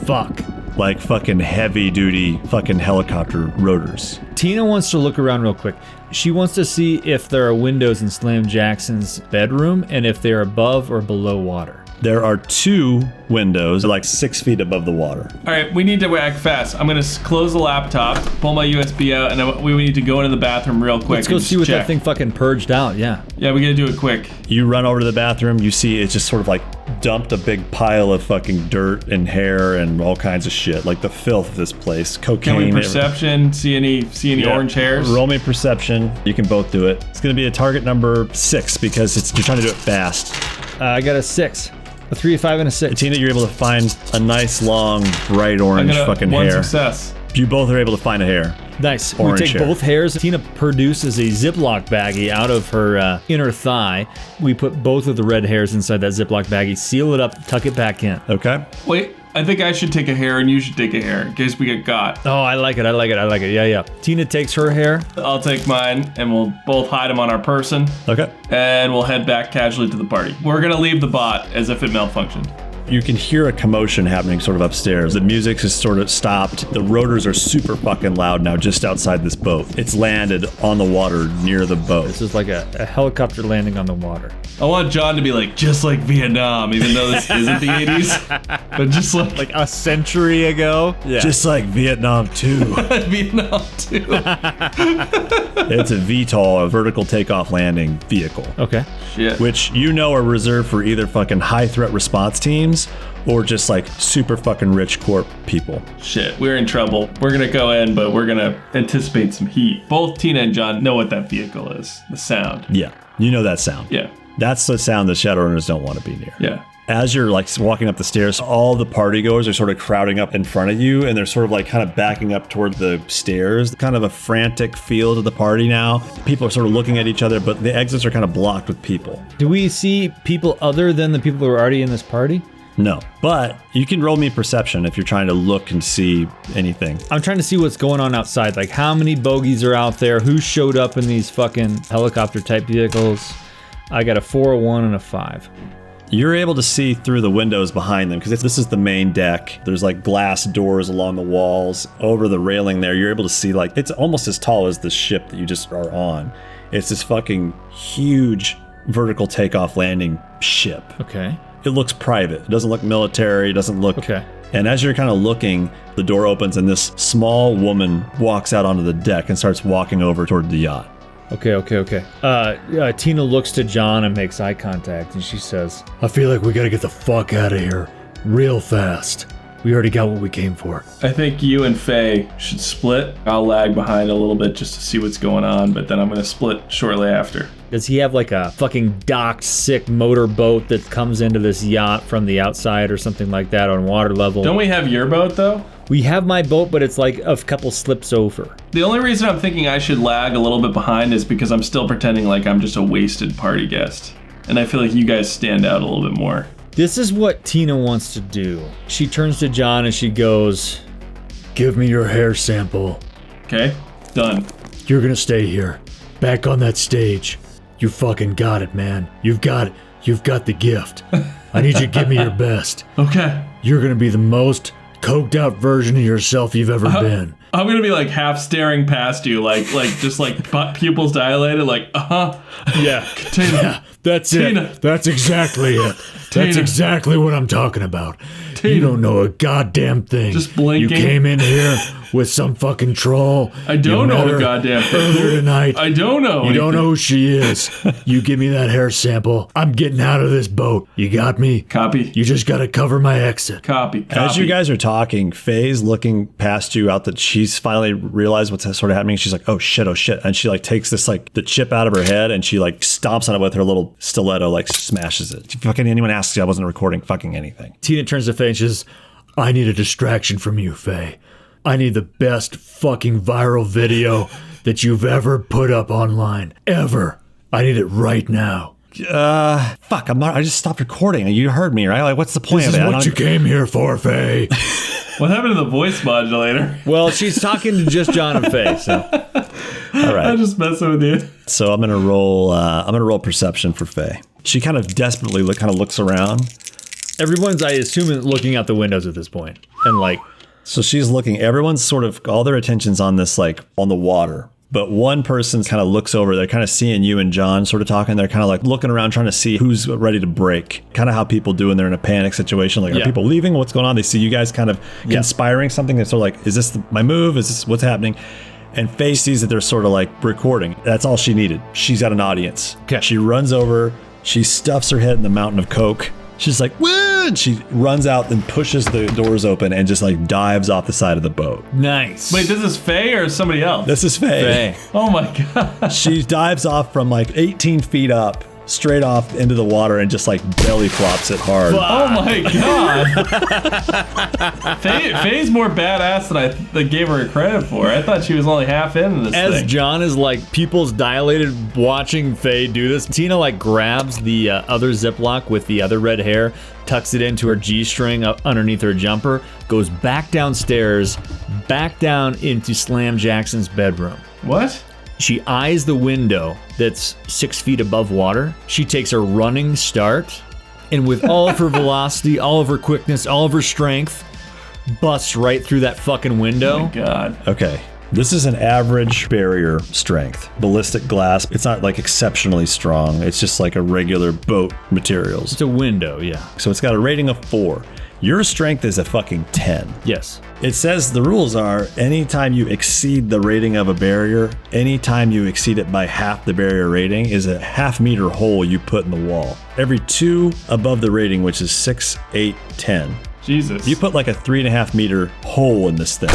Speaker 1: Fuck.
Speaker 2: Like fucking heavy duty fucking helicopter rotors.
Speaker 1: Tina wants to look around real quick. She wants to see if there are windows in Slam Jackson's bedroom and if they're above or below water.
Speaker 2: There are 2 windows, like 6 feet above the water.
Speaker 3: All right, we need to act fast. I'm going to close the laptop, pull my USB out, and then we need to go into the bathroom real quick.
Speaker 1: Let's go
Speaker 3: and
Speaker 1: see what
Speaker 3: check.
Speaker 1: that thing fucking purged out, yeah.
Speaker 3: Yeah, we got to do it quick.
Speaker 2: You run over to the bathroom, you see it's just sort of like dumped a big pile of fucking dirt and hair and all kinds of shit. Like the filth of this place. Cocaine.
Speaker 3: Can we perception? See any
Speaker 2: Yeah.
Speaker 3: orange hairs?
Speaker 2: Roll me perception. You can both do it. It's going to be a target number 6 because you're trying to do it fast.
Speaker 1: I got a 6. A 3, a 5, and a 6.
Speaker 2: Tina, you're able to find a nice, long, bright orange fucking
Speaker 3: one
Speaker 2: hair.
Speaker 3: success.
Speaker 2: You both are able to find a hair.
Speaker 1: Nice.
Speaker 2: Orange
Speaker 1: We take
Speaker 2: hair.
Speaker 1: both hairs. Tina produces a Ziploc baggie out of her inner thigh. We put both of the red hairs inside that Ziploc baggie, seal it up, tuck it back in.
Speaker 2: Okay.
Speaker 3: Wait, I think I should take a hair and you should take a hair in case we get got.
Speaker 1: Oh, I like it. Yeah. Tina takes her hair.
Speaker 3: I'll take mine and we'll both hide them on our person
Speaker 2: Okay.
Speaker 3: and we'll head back casually to the party. We're going to leave the bot as if it malfunctioned.
Speaker 2: You can hear a commotion happening sort of upstairs. The music has sort of stopped. The rotors are super fucking loud now just outside this boat. It's landed on the water near the boat.
Speaker 1: This is like a helicopter landing on the water.
Speaker 3: I want John to be like, just like Vietnam, even though this isn't the 80s, but just like
Speaker 1: a century ago? Yeah.
Speaker 2: Just like Vietnam 2.
Speaker 3: Vietnam too.
Speaker 2: It's a VTOL, a vertical takeoff landing vehicle.
Speaker 1: Okay.
Speaker 3: Shit.
Speaker 2: Which you know are reserved for either fucking high threat response teams or just like super fucking rich corp people.
Speaker 3: Shit, we're in trouble. We're gonna go in, but we're gonna anticipate some heat. Both Tina and John know what that vehicle is. The sound.
Speaker 2: Yeah, you know that sound.
Speaker 3: Yeah.
Speaker 2: That's the sound the Shadowrunners don't want to be near.
Speaker 3: Yeah.
Speaker 2: As you're like walking up the stairs, all the partygoers are sort of crowding up in front of you, and they're sort of like kind of backing up toward the stairs. Kind of a frantic feel to the party now. People are sort of looking at each other, but the exits are kind of blocked with people.
Speaker 1: Do we see people other than the people who are already in this party?
Speaker 2: No, but you can roll me perception if you're trying to look and see anything.
Speaker 1: I'm trying to see what's going on outside. Like how many bogeys are out there? Who showed up in these fucking helicopter type vehicles? I got a 4, a 1, and a 5.
Speaker 2: You're able to see through the windows behind them because this is the main deck. There's like glass doors along the walls. Over the railing there, you're able to see like it's almost as tall as the ship that you just are on. It's this fucking huge vertical takeoff landing ship.
Speaker 1: Okay.
Speaker 2: It looks private. It doesn't look military. It doesn't look...
Speaker 1: Okay.
Speaker 2: And as you're kind of looking, the door opens and this small woman walks out onto the deck and starts walking over toward the yacht.
Speaker 1: Okay. Tina looks to John and makes eye contact, and she says,
Speaker 4: I feel like we gotta get the fuck out of here real fast. We already got what we came for.
Speaker 3: I think you and Faye should split. I'll lag behind a little bit just to see what's going on, but then I'm gonna split shortly after.
Speaker 1: does he have like a fucking docked, sick motorboat that comes into this yacht from the outside or something like that on water level?
Speaker 3: Don't we have your boat though?
Speaker 1: We have my boat, but it's like a couple slips over.
Speaker 3: The only reason I'm thinking I should lag a little bit behind is because I'm still pretending like I'm just a wasted party guest. And I feel like you guys stand out a little bit more.
Speaker 1: This is what Tina wants to do. She turns to John and she goes,
Speaker 4: Give me your hair sample.
Speaker 3: Okay? Done.
Speaker 4: You're gonna stay here. Back on that stage. You fucking got it, man. You've got it. You've got the gift. I need you to give me your best.
Speaker 3: Okay.
Speaker 4: You're gonna be the most coked out version of yourself you've ever been.
Speaker 3: I'm gonna be like half staring past you, like just like pupils dilated, like
Speaker 4: Yeah.
Speaker 3: Tina.
Speaker 4: Yeah, that's
Speaker 3: Tina.
Speaker 4: it. That's exactly it. That's
Speaker 3: Tina.
Speaker 4: exactly what I'm talking about. You don't know a goddamn thing.
Speaker 3: Just blinking.
Speaker 4: You came in here with some fucking troll.
Speaker 3: I don't
Speaker 4: You met
Speaker 3: know a
Speaker 4: her
Speaker 3: goddamn thing.
Speaker 4: earlier tonight.
Speaker 3: I don't know.
Speaker 4: You don't know who she is. You give me that hair sample. I'm getting out of this boat. You got me?
Speaker 3: Copy.
Speaker 4: You just gotta cover my exit.
Speaker 3: Copy.
Speaker 2: As you guys are talking, Faye's looking past you out that she's finally realized what's sort of happening. She's like, oh shit. And she like takes this like the chip out of her head and she like stomps on it with her little stiletto, like smashes it. If fucking anyone asks you, I wasn't recording fucking anything.
Speaker 4: Tina turns to Faye and says, I need a distraction from you, Faye. I need the best fucking viral video that you've ever put up online. Ever. I need it right now.
Speaker 2: Fuck, I just stopped recording. You heard me, right? Like, what's the point
Speaker 4: This
Speaker 2: of
Speaker 4: is
Speaker 2: it?
Speaker 4: what you came here for, Faye.
Speaker 3: What happened to the voice modulator?
Speaker 1: Well, she's talking to just John and Faye, so.
Speaker 2: All right.
Speaker 3: I'm just messing with you.
Speaker 2: So I'm gonna roll perception for Faye. She kind of desperately looks around.
Speaker 1: Everyone's, I assume, looking out the windows at this point. And like,
Speaker 2: So she's looking, everyone's sort of, all their attention's on this, like, on the water. But one person kind of looks over, they're kind of seeing you and John sort of talking. They're kind of like looking around trying to see who's ready to break. Kind of how people do when they're in a panic situation. Like, are people leaving? What's going on? They see you guys kind of conspiring something. They're sort of like, is this my move? Is this what's happening? And Faye sees that they're sort of like recording. That's all she needed. She's got an audience.
Speaker 1: Okay.
Speaker 2: She runs over, she stuffs her head in the mountain of Coke. She's like, woo! And she runs out and pushes the doors open and just like dives off the side of the boat.
Speaker 1: nice.
Speaker 3: Wait, this is Faye or somebody else?
Speaker 2: This is Faye.
Speaker 1: Faye.
Speaker 3: Oh my god.
Speaker 2: She dives off from like 18 feet up, straight off into the water and just like belly flops it hard.
Speaker 3: Oh my god. Faye's more badass than I gave her credit for. I thought she was only half in this
Speaker 1: As
Speaker 3: thing.
Speaker 1: John is like pupils dilated watching Faye do this, Tina like grabs the other Ziploc with the other red hair, tucks it into her G-string up underneath her jumper, goes back downstairs, back down into Slam Jackson's bedroom.
Speaker 3: What?
Speaker 1: She eyes the window that's 6 feet above water. She takes a running start, and with all of her velocity, all of her quickness, all of her strength, busts right through that fucking window.
Speaker 3: Oh my god.
Speaker 2: Okay. This is an average barrier strength. Ballistic glass. It's not like exceptionally strong. It's just like a regular boat materials.
Speaker 1: It's a window, yeah.
Speaker 2: So it's got a rating of 4. Your strength is a fucking 10.
Speaker 1: Yes.
Speaker 2: It says the rules are anytime you exceed the rating of a barrier, anytime you exceed it by half the barrier rating is a half-meter hole you put in the wall. Every 2 above the rating, which is 6, 8, 10.
Speaker 3: Jesus.
Speaker 2: You put like a 3.5 meter hole in this thing.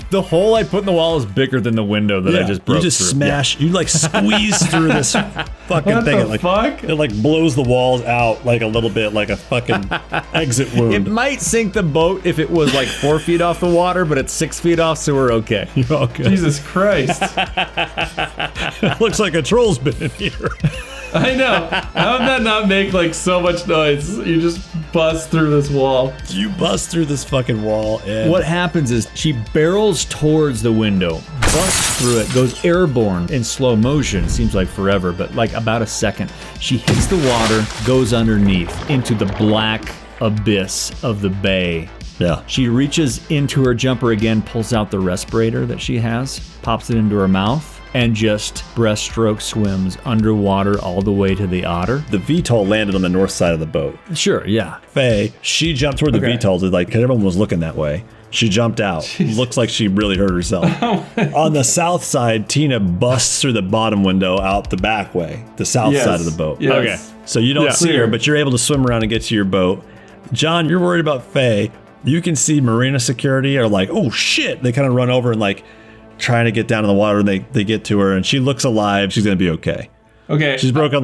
Speaker 1: The hole I put in the wall is bigger than the window that I just broke
Speaker 2: You just
Speaker 1: through.
Speaker 2: smash, you like squeeze through this fucking
Speaker 3: What
Speaker 2: thing.
Speaker 3: the
Speaker 2: It like,
Speaker 3: fuck?
Speaker 2: It like blows the walls out like a little bit, like a fucking exit
Speaker 1: It
Speaker 2: wound.
Speaker 1: might sink the boat if it was like 4 feet off the water, but it's 6 feet off, so we're okay.
Speaker 2: You're all good.
Speaker 3: Jesus Christ.
Speaker 2: It looks like a troll's been in here.
Speaker 3: I know. How would that not make like so much noise? You just bust through this wall.
Speaker 2: You bust through this fucking wall and
Speaker 1: What happens is she barrels towards the window, busts through it, goes airborne in slow motion. Seems like forever, but like about a second. She hits the water, goes underneath into the black abyss of the bay.
Speaker 2: yeah.
Speaker 1: She reaches into her jumper again, pulls out the respirator that she has, pops it into her mouth, and just breaststroke swims underwater all the way to the otter.
Speaker 2: The VTOL landed on the north side of the boat.
Speaker 1: Sure, yeah.
Speaker 2: Faye, she jumped toward the
Speaker 1: Okay.
Speaker 2: VTOL to like, 'cause everyone was looking that way. She jumped out. Looks like she really hurt herself. On the south side, Tina busts through the bottom window out the back way, the south
Speaker 3: Yes.
Speaker 2: side of the boat.
Speaker 3: Yes.
Speaker 1: Okay.
Speaker 2: So you don't
Speaker 1: Yeah.
Speaker 2: see her, but you're able to swim around and get to your boat. John, you're worried about Faye. You can see marina security are like, oh shit. They kind of run over and like trying to get down in the water and they get to her and she looks alive. She's going to be okay.
Speaker 3: Okay.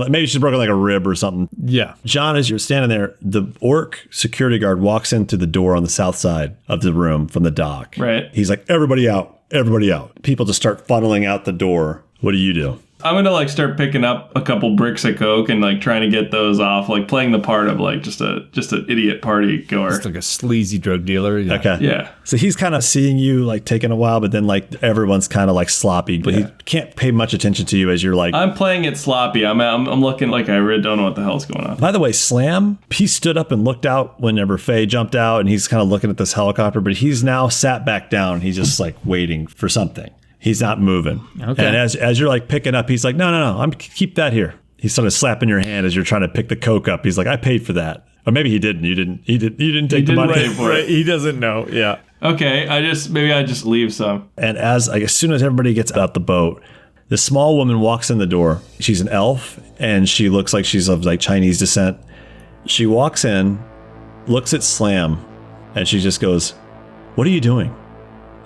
Speaker 2: Maybe she's broken like a rib or something.
Speaker 1: Yeah.
Speaker 2: John, as you're standing there, the orc security guard walks into the door on the south side of the room from the dock.
Speaker 3: Right.
Speaker 2: He's like, everybody out, everybody out. People just start funneling out the door. What do you do?
Speaker 3: I'm gonna like start picking up a couple bricks of coke and like trying to get those off, like playing the part of like just an idiot party goer.
Speaker 1: It's like a sleazy drug dealer. Yeah.
Speaker 2: Okay.
Speaker 3: Yeah.
Speaker 2: So he's kind of seeing you like taking a while, but then like everyone's kind of like sloppy, but he
Speaker 3: Yeah.
Speaker 2: can't pay much attention to you as you're like.
Speaker 3: I'm playing it sloppy. I'm looking like I really don't know what the hell's going on.
Speaker 2: By the way, Slam, he stood up and looked out whenever Faye jumped out and he's kind of looking at this helicopter, but he's now sat back down. He's just like waiting for something. He's not moving.
Speaker 1: Okay.
Speaker 2: And as you're like picking up, he's like, no, I'm keep that here. He's sort of slapping your hand as you're trying to pick the coke up. He's like, I paid for that. Or maybe he didn't. You didn't take the money.
Speaker 3: pay for it.
Speaker 1: He doesn't know. Yeah.
Speaker 3: Okay, maybe I just leave some.
Speaker 2: And as soon as everybody gets out the boat, this small woman walks in the door. She's an elf, and she looks like she's of like Chinese descent. She walks in, looks at Slam, and she just goes, "What are you doing?"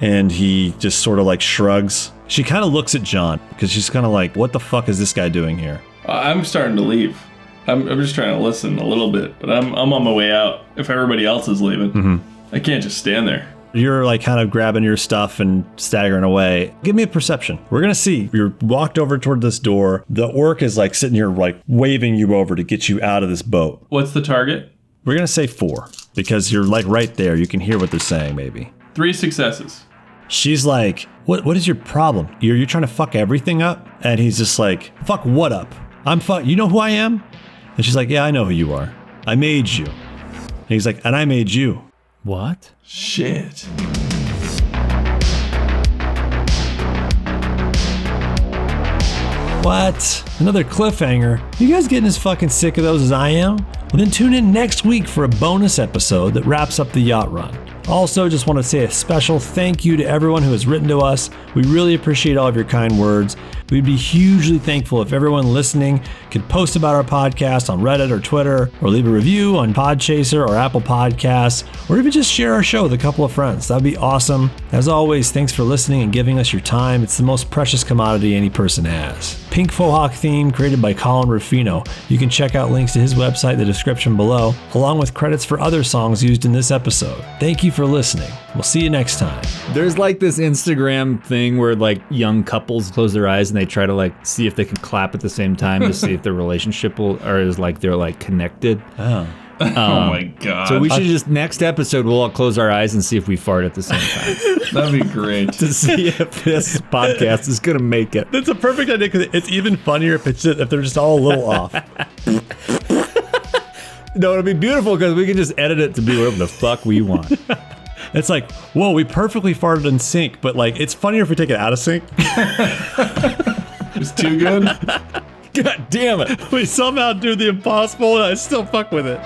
Speaker 2: And he just sort of like shrugs. She kind of looks at John because she's kind of like, "What the fuck is this guy doing here?"
Speaker 3: I'm starting to leave. I'm just trying to listen a little bit, but I'm on my way out. If everybody else is leaving, I can't just stand there.
Speaker 2: You're like kind of grabbing your stuff and staggering away. Give me a perception. We're going to see. You're walked over toward this door. The orc is like sitting here like waving you over to get you out of this boat.
Speaker 3: What's the target?
Speaker 2: We're going to say 4 because you're like right there. You can hear what they're saying maybe.
Speaker 3: 3 successes.
Speaker 2: She's like, what is your problem? You're trying to fuck everything up? And he's just like, fuck what up? You know who I am? And she's like, yeah, I know who you are. I made you. And he's like, and I made you.
Speaker 1: What?
Speaker 3: Shit.
Speaker 2: What? Another cliffhanger? You guys getting as fucking sick of those as I am? Well, then tune in next week for a bonus episode that wraps up the yacht run. Also, just want to say a special thank you to everyone who has written to us. We really appreciate all of your kind words. We'd be hugely thankful if everyone listening could post about our podcast on Reddit or Twitter, or leave a review on Podchaser or Apple Podcasts, or even just share our show with a couple of friends. That'd be awesome. As always, thanks for listening and giving us your time. It's the most precious commodity any person has. Pink Fohawk theme created by Collin Ruffino. You can check out links to his website in the description below, along with credits for other songs used in this episode. Thank you for listening. We'll see you next time.
Speaker 1: There's like this Instagram thing where like young couples close their eyes and they try to like see if they can clap at the same time to see if their relationship is like they're like connected.
Speaker 2: Oh.
Speaker 3: Oh my god.
Speaker 1: So we should just next episode we'll all close our eyes and see if we fart at the same time
Speaker 3: That'd be great.
Speaker 1: to see if this podcast is gonna make it.
Speaker 2: That's a perfect idea because it's even funnier if they're just all a little off.
Speaker 1: No, it'll be beautiful because we can just edit it to be whatever the fuck we want.
Speaker 2: It's like, whoa, we perfectly farted in sync, but like it's funnier if we take it out of sync.
Speaker 3: It's too good.
Speaker 1: God damn it.
Speaker 2: We somehow do the impossible and I still fuck with it.